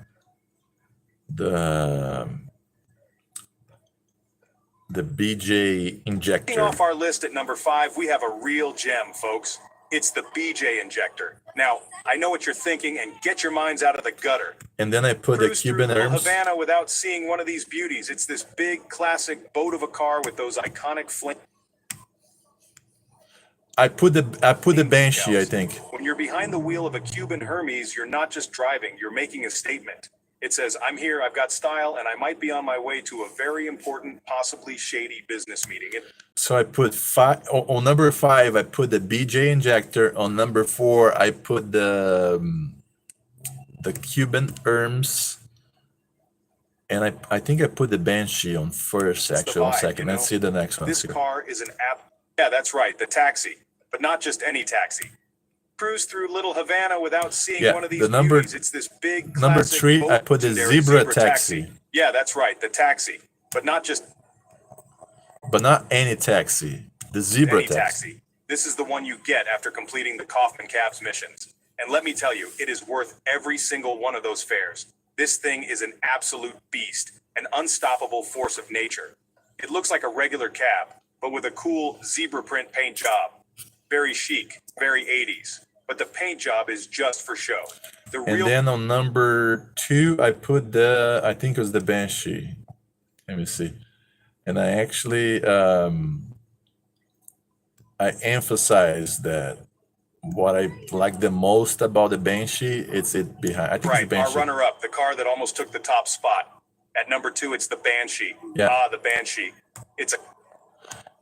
BJ Kicking injector. off our list at number 5, we have a real gem, folks. It's the BJ injector. Now, I know what you're thinking, and get your minds out of the gutter. And then I put the Cruise through Cuban Little Erms. Havana without seeing one of these beauties. It's this big, classic boat of a car with those iconic flames. I put the Banshee, I think. When you're behind the wheel of a Cuban Hermes, you're not just driving, you're making a statement. It says, I'm here, I've got style, and I might be on my way to a very important, possibly shady business meeting. So I put 5 on number 5. I put the BJ injector. On number 4, I put the Cuban Erms, and I think I put the Banshee on first. It's the Actually, on vibe, second. you Let's know? see the next one. This here. car is an app. Yeah, that's right, the taxi. but not just any taxi. Cruise through Little Havana without seeing Yeah, one of the these beauties. It's this big number classic 3, I put the legendary zebra taxi, Yeah, that's right, the taxi, but not just but not any taxi. The zebra any taxi. taxi. This is the one you get after completing the Kaufman Cabs missions. And let me tell you, it is worth every single one of those fares. This thing is an absolute beast, an unstoppable force of nature. It looks like a regular cab, but with a cool zebra print paint job. Very chic, very 80s. But the paint job is just for show. The And real then on number 2, I put I think it was the Banshee. Let me see. And I actually, I emphasize that what I like the most about the Banshee, it's it behind. I think it's the Right, our Banshee. runner-up, the car that almost took the top spot. At number 2, it's the Banshee. Yeah. Ah, the Banshee. It's a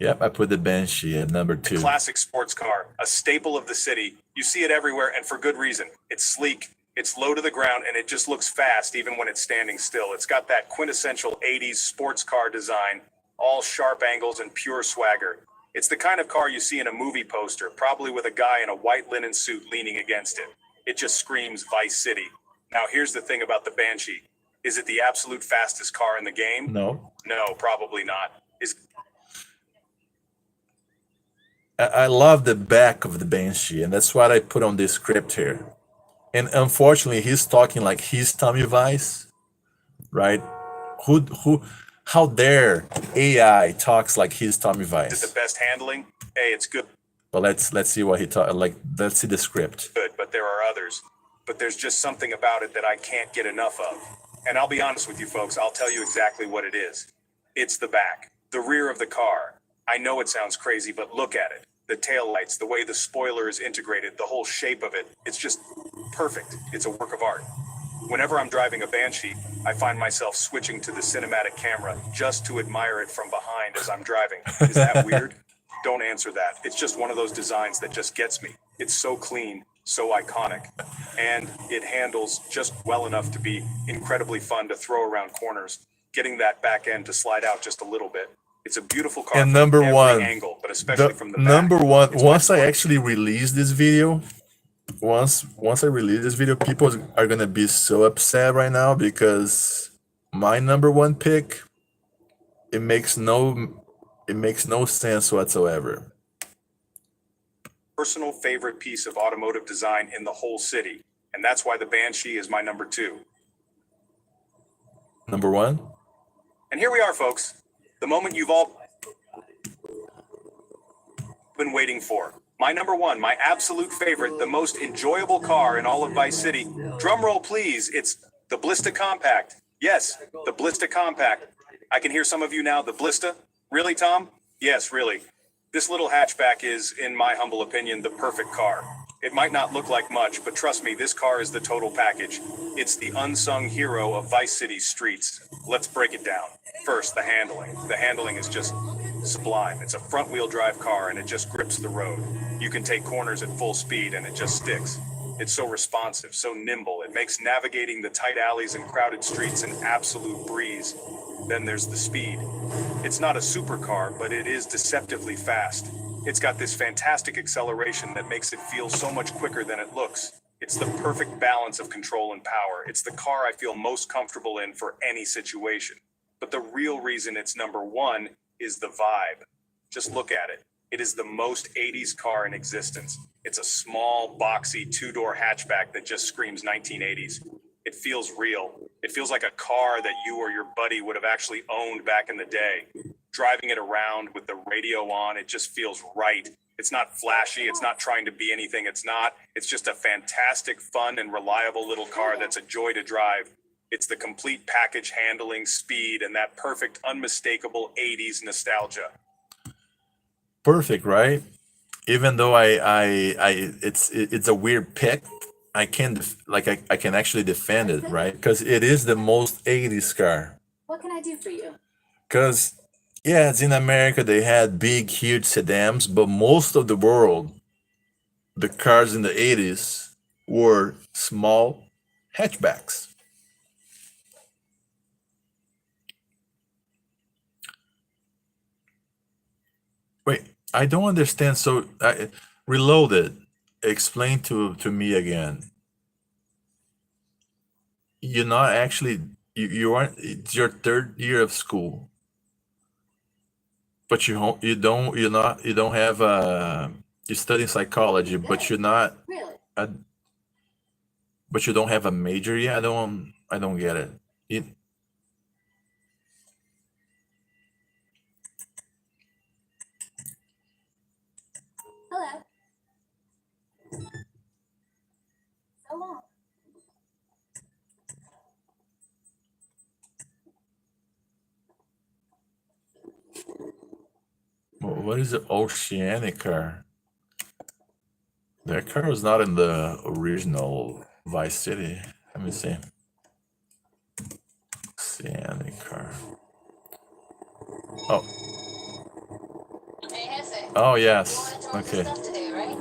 Yep, I put the Banshee at number 2. classic sports car, a staple of the city. You see it everywhere, and for good reason. It's sleek, it's low to the ground, and it just looks fast even when it's standing still. It's got that quintessential 80s sports car design, all sharp angles and pure swagger. It's the kind of car you see in a movie poster, probably with a guy in a white linen suit leaning against it. It just screams Vice City. Now, here's the thing about the Banshee. Is it the absolute fastest car in the game? No. No, probably not. I love the back of the Banshee, and that's what I put on this script here. And unfortunately, he's talking like he's Tommy Vice, right? How dare AI talks like he's Tommy Is it Vice? the best handling? Hey, it's good. But let's see what he talk like. Let's see the script. Good, but there are others. But there's just something about it that I can't get enough of. And I'll be honest with you folks, I'll tell you exactly what it is. It's the back, the rear of the car. I know it sounds crazy, but look at it. The taillights, the way the spoiler is integrated, the whole shape of it, it's just perfect. It's a work of art. Whenever I'm driving a Banshee, I find myself switching to the cinematic camera just to admire it from behind as I'm driving. Is that weird? Don't answer that. It's just one of those designs that just gets me. It's so clean, so iconic, and it handles just well enough to be incredibly fun to throw around corners, getting that back end to slide out just a little bit. It's a beautiful car And from number every one, angle, but especially from the back. number one. It's Once my I actually release this video, once I release this video, people are gonna be so upset right now because my number 1 pick, it makes no sense whatsoever. personal favorite piece of automotive design in the whole city, and that's why the Banshee is my number 2. Number 1. And here we are, folks. The moment you've all been waiting for. My number 1, my absolute favorite, the most enjoyable car in all of Vice City. Drum roll, please. It's the Blista Compact. Yes, the Blista Compact. I can hear some of you now. The Blista? Really, Tom? Yes, really. This little hatchback is, in my humble opinion, the perfect car. It might not look like much, but trust me, this car is the total package. It's the unsung hero of Vice City's streets. Let's break it down. First, the handling. The handling is just sublime. It's a front-wheel drive car and it just grips the road. You can take corners at full speed and it just sticks. It's so responsive, so nimble. It makes navigating the tight alleys and crowded streets an absolute breeze. Then there's the speed. It's not a supercar, but it is deceptively fast. It's got this fantastic acceleration that makes it feel so much quicker than it looks. It's the perfect balance of control and power. It's the car I feel most comfortable in for any situation. But the real reason it's number 1 is the vibe. Just look at it. It is the most 80s car in existence. It's a small, boxy, 2-door hatchback that just screams 1980s. It feels real. It feels like a car that you or your buddy would have actually owned back in the day. Driving it around with the radio on, it just feels right. It's not flashy. It's not trying to be anything it's not. It's just a fantastic, fun, and reliable little car that's a joy to drive. It's the complete package, handling, speed, and that perfect, unmistakable 80s nostalgia. Perfect, right? Even though it's a weird pick, I can I can actually defend it, right? Because it is the most 80s car. What can I do for you? Because yeah, it's in America, they had big, huge sedans, but most of the world, the cars in the 80s were small hatchbacks. Wait, I don't understand. So Reloaded. Explain to me again. You're not actually you aren't. It's your third year of school, but you don't have you study psychology, but you're not Really? a, but you don't have a major yet. I don't get it. it Hello. So long. what is the oceanic car? That car was not in the original Vice City. Let me see. Oceanic car. Oh, Hey, Hesse. oh You yes. wanted to look Okay. stuff today, right?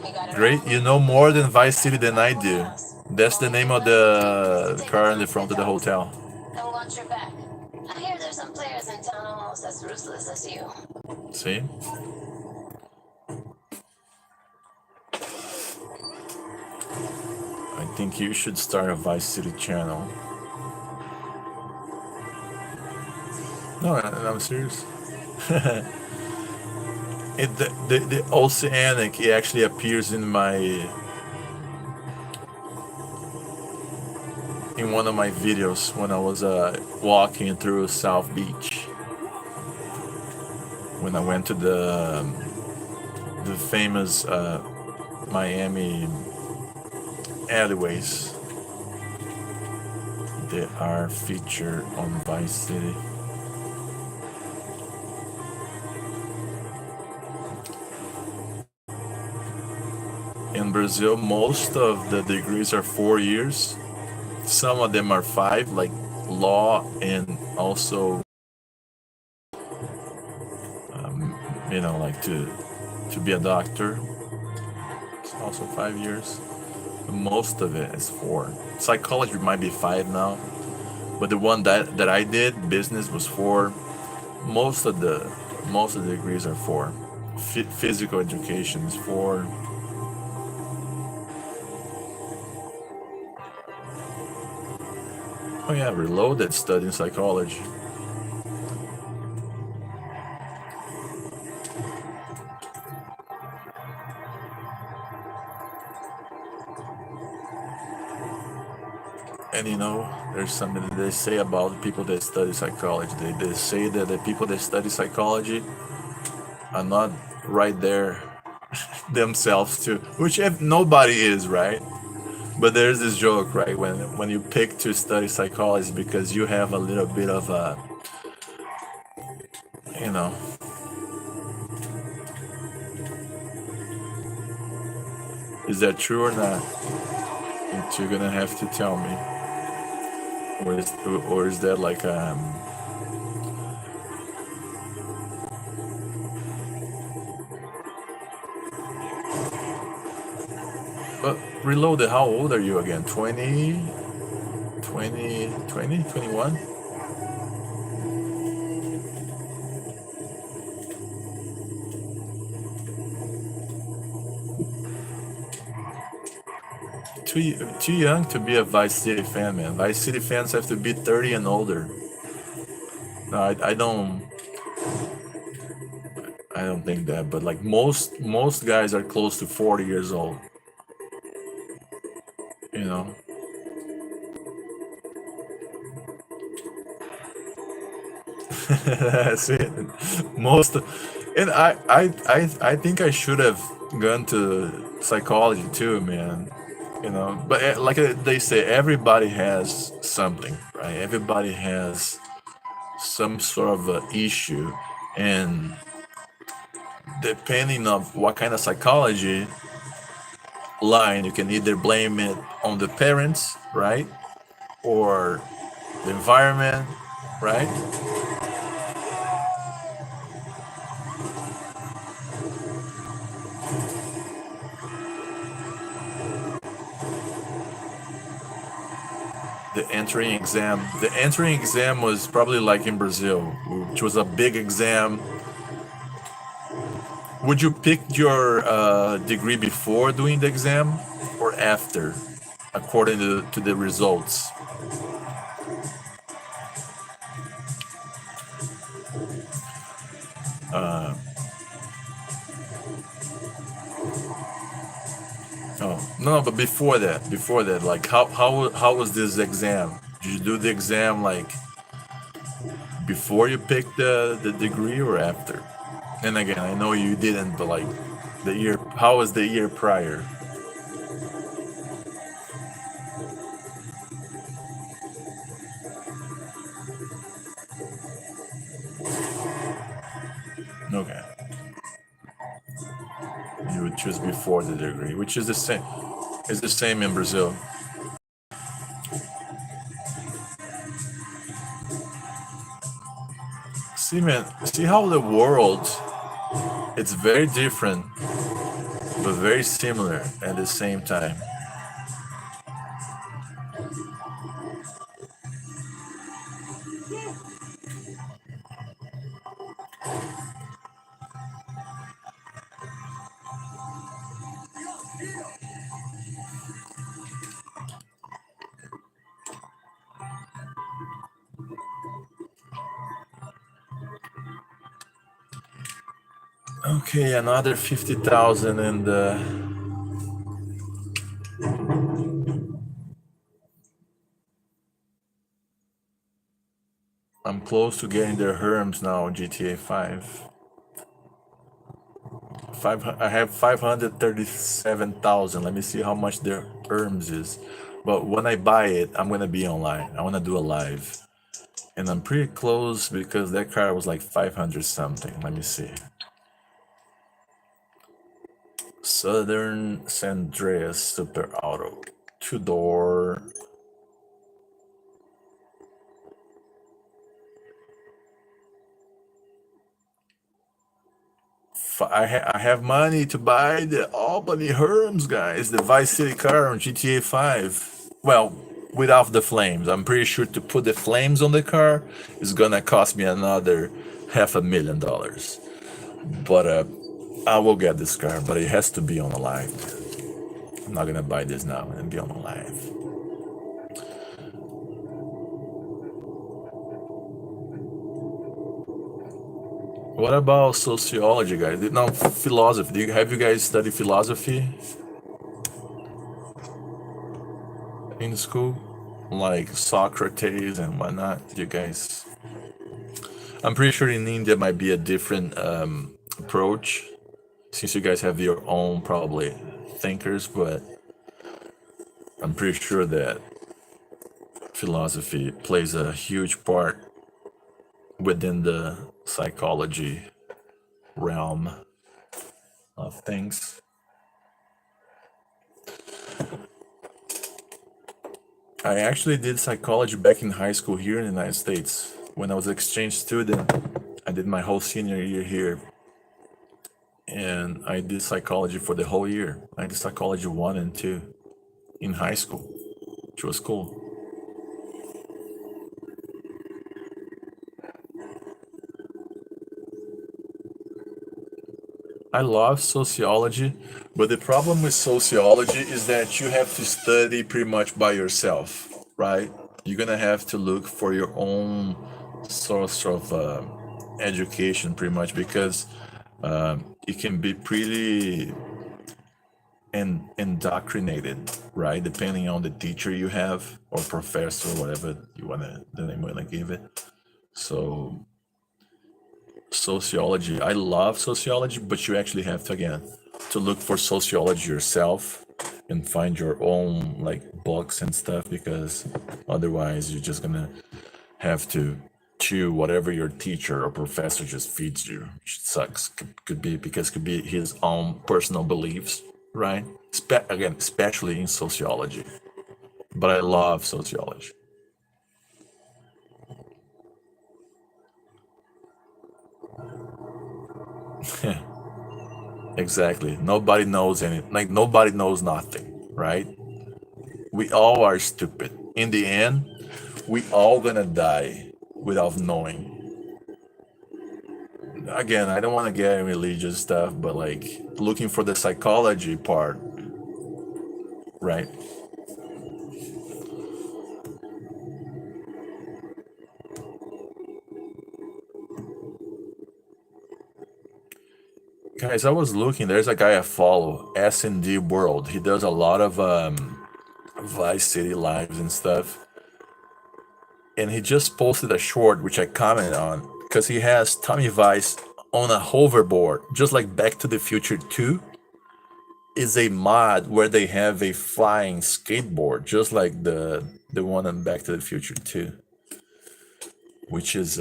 We got it Great. all You laid know out for more you. than Vice City than I Full do. house. That's the Only name thing of left to take is to the take a car in the glance front at of the those. hotel. Don't watch your back. I hear there's some players in town almost as ruthless as you. See? I think you should start a Vice City channel. No, I'm serious. The Oceanic, it actually appears in one of my videos when I was walking through South Beach. When I went to the famous Miami alleyways, they are featured on Vice City. In Brazil, most of the degrees are 4 years. Some of them are five, like law and also, like to be a doctor. It's also 5 years. But most of it is four. Psychology might be five now, but the one that I did, business, was four. Most of the degrees are four. Physical education is four. Oh yeah, Reloaded studying psychology. And there's something that they say about people that study psychology. They say that the people that study psychology are not right there themselves too, which if nobody is, right? But there's this joke, right? When you pick to study psychology because you have a little bit of a, you know, is that true or not? That you're gonna have to tell me, or is that like but Reloaded, how old are you again? 20, 20, 20, 21? Too young to be a Vice City fan, man. Vice City fans have to be 30 and older. No, I don't think that, but like most guys are close to 40 years old. You know, that's it. Most, and I think I should have gone to psychology too, man. But like they say, everybody has something, right? Everybody has some sort of issue, and depending on what kind of psychology line, you can either blame it on the parents, right, or the environment, right? The entering exam was probably like in Brazil, which was a big exam. Would you pick your degree before doing the exam or after, according to the results? Oh no, but before that, like how was this exam? Did you do the exam like before you picked the degree or after? And again, I know you didn't, but like the year, how was the year prior? Okay, you would choose before the degree, which is the same. It's the same in Brazil. See, man, see how the world, it's very different, but very similar at the same time. Okay, another 50,000 and I'm close to getting the Herms now, GTA 5. I have 537,000. Let me see how much the Herms is. But when I buy it, I'm gonna be online. I wanna do a live. And I'm pretty close because that car was like 500 something. Let me see. Southern San Andreas Super Auto. Two-door. I have money to buy the Albany Herms, guys. The Vice City car on GTA 5. Well, without the flames. I'm pretty sure to put the flames on the car is gonna cost me another $500,000. But I will get this car, but it has to be on a live. I'm not gonna buy this now and be on a live. What about sociology, guys? No, philosophy. Have you guys studied philosophy in school? Like Socrates and whatnot? You guys? I'm pretty sure in India might be a different approach, since you guys have your own probably thinkers, but I'm pretty sure that philosophy plays a huge part within the psychology realm of things. I actually did psychology back in high school here in the United States. When I was an exchange student, I did my whole senior year here. And I did psychology for the whole year. I did psychology 1 and 2 in high school, which was cool. I love sociology, but the problem with sociology is that you have to study pretty much by yourself, right? You're gonna have to look for your own source of education, pretty much, because it can be pretty indoctrinated, right? Depending on the teacher you have or professor, whatever the name you wanna give it. So sociology, I love sociology, but you actually have to again to look for sociology yourself and find your own like books and stuff, because otherwise you're just gonna have to chew whatever your teacher or professor just feeds you, which sucks. Could be because could be his own personal beliefs, right? Again, especially in sociology, but I love sociology. Exactly. Nobody knows anything. Like nobody knows nothing, right? We all are stupid. In the end, we all gonna die without knowing. again, I don't want to get in religious stuff, but like looking for the psychology part, right? Guys, I was looking. There's a guy I follow, S&D World. He does a lot of Vice City lives and stuff. And he just posted a short, which I commented on, because he has Tommy Vice on a hoverboard, just like Back to the Future 2 is a mod where they have a flying skateboard, just like the one on Back to the Future 2, which is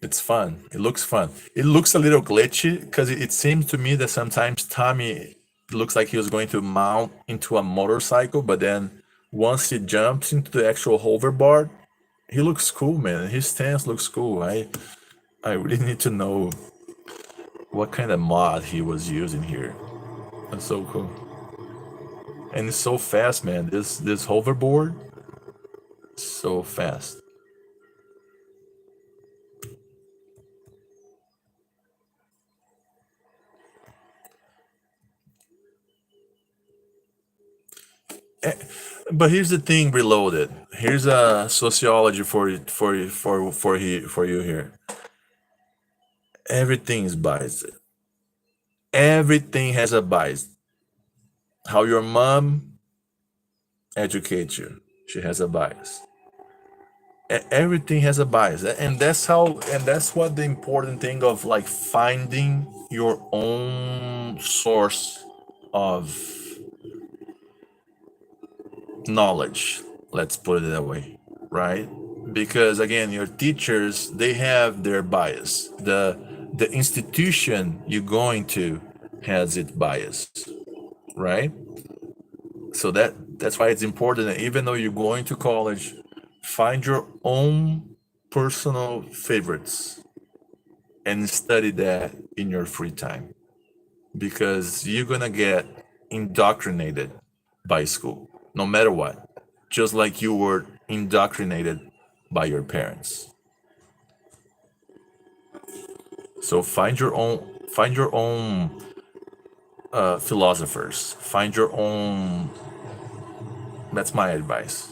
it's fun. It looks fun. It looks a little glitchy because it seems to me that sometimes Tommy looks like he was going to mount into a motorcycle, but then once he jumps into the actual hoverboard, he looks cool, man. His stance looks cool. I really need to know what kind of mod he was using here. That's so cool. And it's so fast, man. This hoverboard, so fast. But here's the thing, Reloaded. Here's a sociology for you here. Everything is biased. Everything has a bias. How your mom educates you, she has a bias. Everything has a bias, and that's what the important thing of like finding your own source of knowledge, let's put it that way, right? Because again, your teachers, they have their bias. The institution you're going to has its bias, right? So that's why it's important that even though you're going to college, find your own personal favorites and study that in your free time, because you're gonna get indoctrinated by school no matter what, just like you were indoctrinated by your parents. So find your own philosophers, find your own. That's my advice.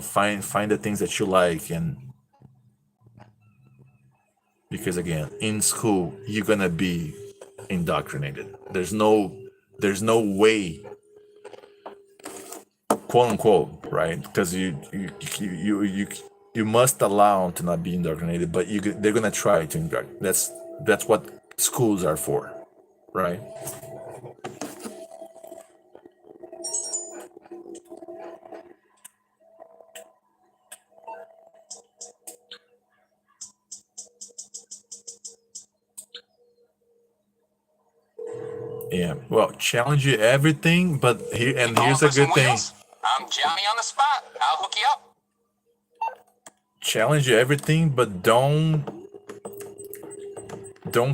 Find the things that you like. And because again, in school you're gonna be indoctrinated. There's no way, quote unquote, right? Because you must allow them to not be indoctrinated, but they're gonna try to indoctrinate. That's what schools are for, right? Yeah. Well, challenge you everything, but here's a good thing. I'm Johnny on the spot. I'll hook you up. Challenge you everything, but don't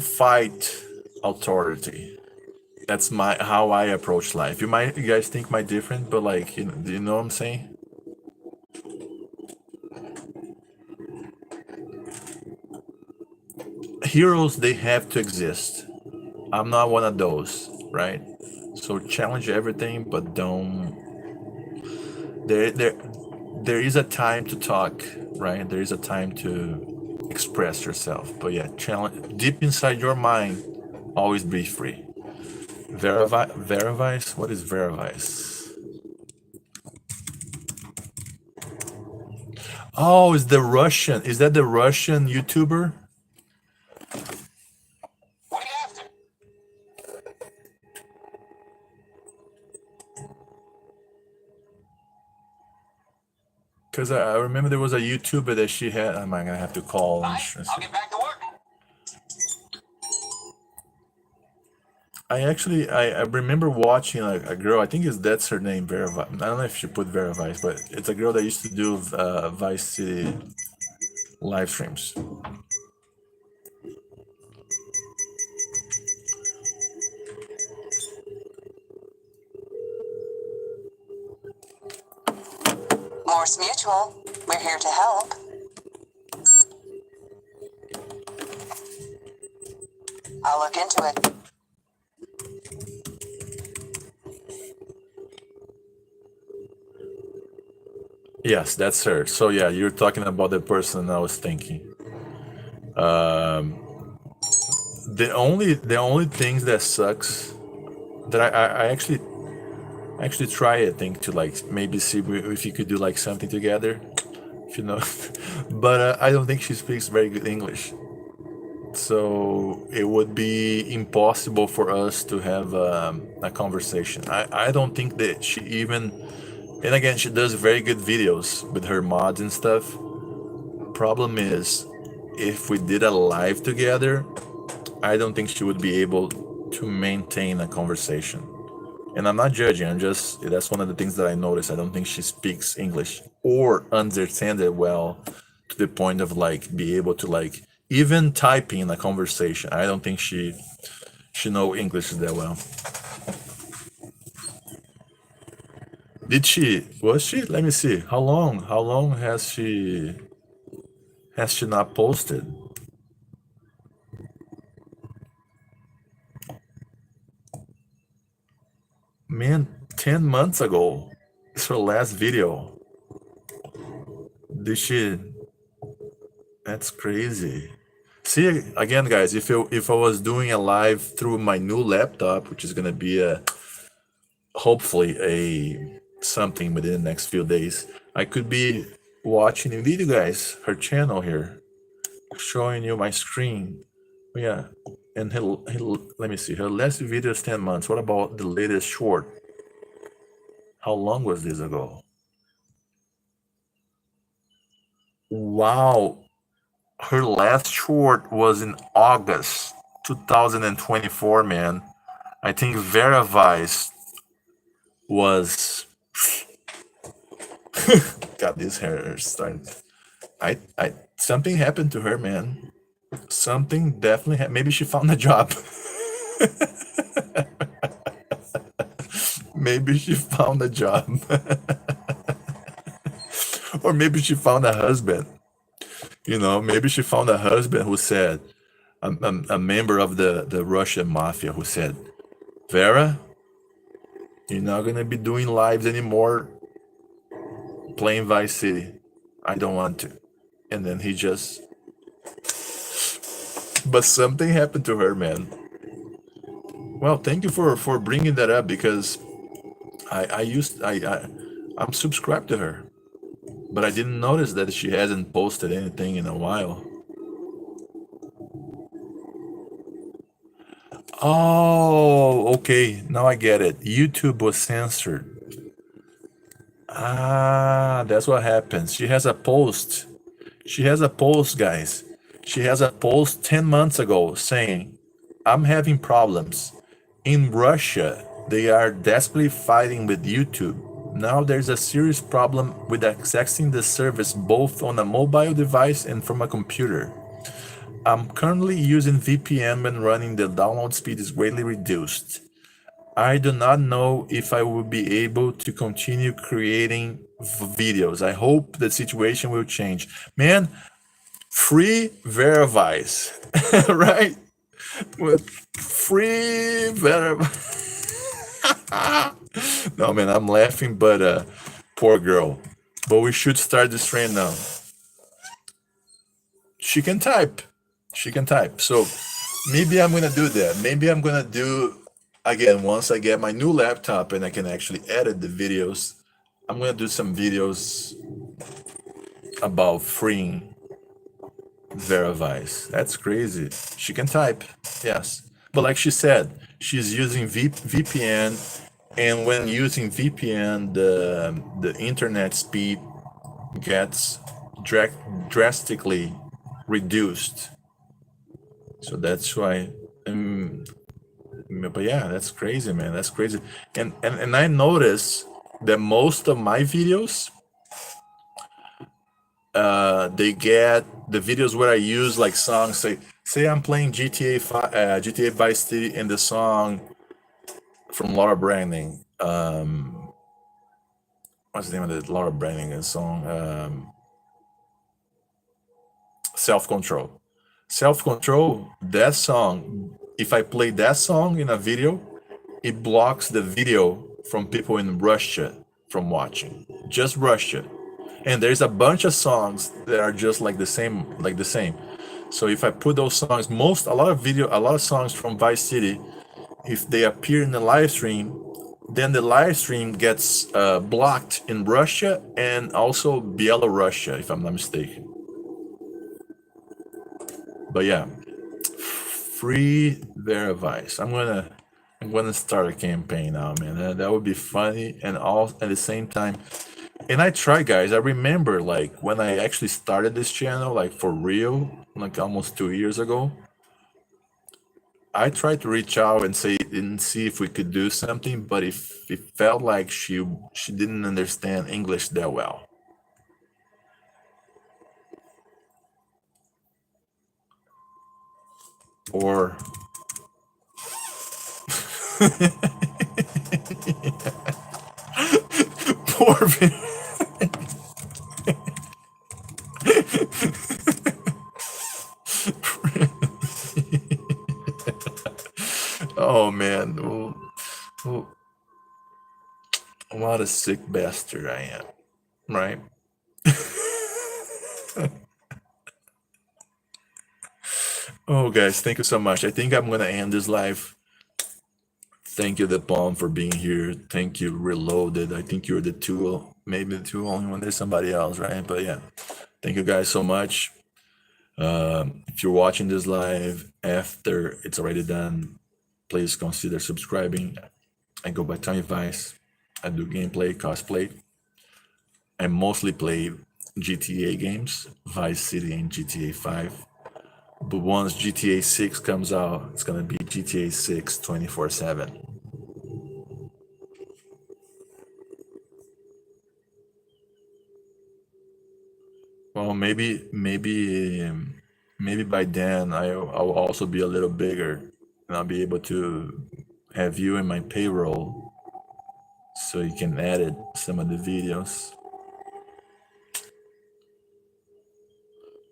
fight authority. That's how I approach life. You guys think my different, but like, do you know what I'm saying? Heroes, they have to exist. I'm not one of those, right? So challenge everything, but don't. There is a time to talk, right? There is a time to express yourself. But yeah, challenge deep inside your mind. Always be free. Veravice? What is Veravice? Oh, is the Russian? Is that the Russian YouTuber? What are you after? Because I remember there was a YouTuber that she had. Am I gonna have to call? Fine, I'll get back to work. I remember watching like a girl. I think that's her name, Vera. I don't know if she put Vera Vice, but it's a girl that used to do Vice City live streams. Morse Mutual, we're here to help. I'll look into it. Yes, that's her. So yeah, you're talking about the person I was thinking. The only things that sucks that I actually try, I think, to like maybe see if you could do like something together, if you know. But I don't think she speaks very good English, so it would be impossible for us to have a conversation. I don't think that she even, and again, she does very good videos with her mods and stuff. Problem is, if we did a live together, I don't think she would be able to maintain a conversation. And I'm not judging, I'm just, that's one of the things that I noticed. I don't think she speaks English or understands it well to the point of like be able to like even typing in a conversation. I don't think she know English that well. Did she, was she? Let me see. How long has she not posted? Man, 10 months ago. It's her last video. Did she? That's crazy. See, again, guys, if I was doing a live through my new laptop, which is gonna be a hopefully a something within the next few days, I could be watching in video, guys, her channel here, showing you my screen. Yeah, and let me see. Her last video is 10 months. What about the latest short? How long was this ago? Wow, her last short was in August 2024, man. I think Vera Vice was. God, this hair is starting. Something happened to her, man. Something definitely maybe she found a job. Maybe she found a job. Or maybe she found a husband. Maybe she found a husband who said, a member of the Russian mafia who said, Vera, you're not going to be doing lives anymore playing Vice City. I don't want to. And then he just. But something happened to her, man. Well, thank you for bringing that up because I'm subscribed to her, but I didn't notice that she hasn't posted anything in a while. Oh, okay. Now I get it. YouTube was censored. Ah, that's what happens. She has a post. She has a post, guys. She has a post 10 months ago saying, I'm having problems. In Russia, they are desperately fighting with YouTube. Now there's a serious problem with accessing the service both on a mobile device and from a computer. I'm currently using VPN when running. The download speed is greatly reduced. I do not know if I will be able to continue creating videos. I hope the situation will change. Man, free Vera Vice, right? With free Vera. No, man, I'm laughing, but poor girl. But we should start this trend now. She can type. She can type. So maybe I'm gonna do that. Maybe I'm gonna do again once I get my new laptop and I can actually edit the videos. I'm gonna do some videos about freeing Vera Vice. That's crazy. She can type, yes. But like she said, she's using VPN, and when using VPN, the internet speed gets drastically reduced. So that's why. But yeah, that's crazy, man. That's crazy. And I notice that most of my videos, they get the videos where I use like songs. Say I'm playing GTA Vice City, and the song from Laura Branding. What's the name of the Laura Branding song? Self Control. Self Control. That song if I play that song in a video, it blocks the video from people in Russia from watching. Just Russia. And there's a bunch of songs that are just like the same, like the same. So if I put those songs, a lot of songs from Vice City, if they appear in the live stream, then the live stream gets blocked in Russia and also Belarus, if I'm not mistaken. But yeah, free Vera Vice. I'm gonna start a campaign now, man. That would be funny and all at the same time. And I try, guys. I remember like when I actually started this channel, like for real, like almost 2 years ago. I tried to reach out and see if we could do something, but it felt like she didn't understand English that well. Or poor oh man. Oh, what a sick bastard I am. Right? Oh guys, thank you so much. I think I'm gonna end this live. Thank you, The Palm, for being here. Thank you, Reloaded. I think you're the two, maybe the two only one. There's somebody else, right? But yeah, thank you guys so much. If you're watching this live after it's already done, please consider subscribing. I go by Tommy Vice. I do gameplay, cosplay. I mostly play GTA games, Vice City and GTA 5. But once GTA 6 comes out, it's gonna be GTA 6 24/7. Well, maybe by then I'll also be a little bigger, and I'll be able to have you in my payroll, so you can edit some of the videos.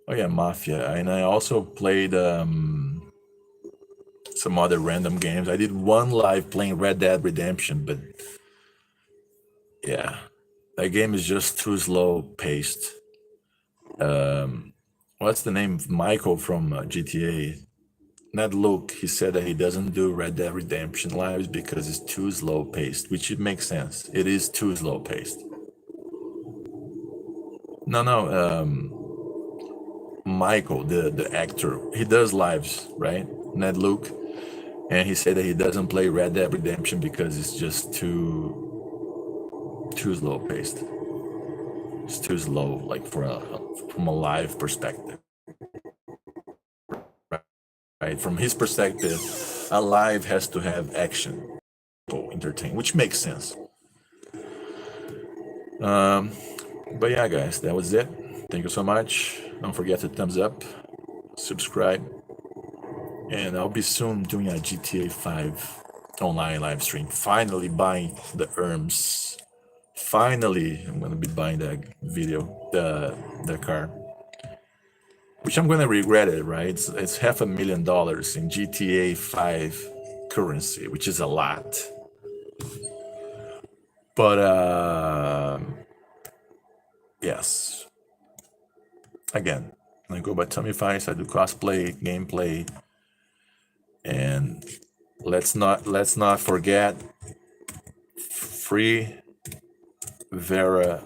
Oh yeah, Mafia, and I also played some other random games. I did one live playing Red Dead Redemption, but yeah, that game is just too slow paced. What's the name? Michael from GTA. Not Luke. He said that he doesn't do Red Dead Redemption lives because it's too slow paced, which it makes sense. It is too slow paced. No. Michael, the actor, he does lives, right? Ned Luke, and he said that he doesn't play Red Dead Redemption because it's just too slow paced. It's too slow, like from a live perspective, right? From his perspective, a live has to have action, to entertain, which makes sense. But yeah, guys, that was it. Thank you so much. Don't forget to thumbs up, subscribe, and I'll be soon doing a GTA 5 online live stream. Finally buying the ERMs. Finally, I'm gonna be buying that the car, which I'm gonna regret it, right? It's $500,000 in GTA 5 currency, which is a lot. But yes. Again, I go by Tommy Vice. I do cosplay, gameplay, and let's not forget free Vera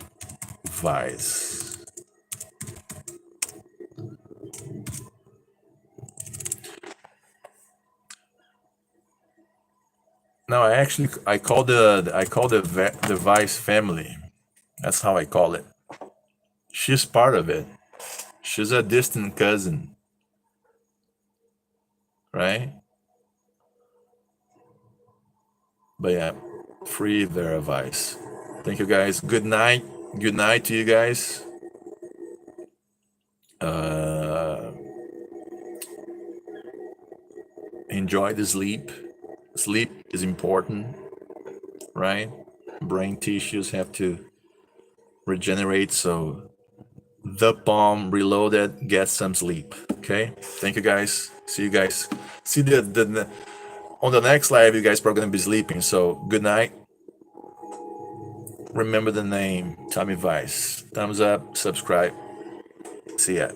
Vice. No, I call the Vice family. That's how I call it. She's part of it. She's a distant cousin, right? But yeah, free Vera Vice. Thank you guys. Good night. Good night to you guys. Enjoy the sleep. Sleep is important, right? Brain tissues have to regenerate, so the palm, reloaded, get some sleep. Okay, thank you guys. See you guys. See the on the next live. You guys probably gonna be sleeping. So good night. Remember the name, Tommy Vice. Thumbs up, subscribe. See ya.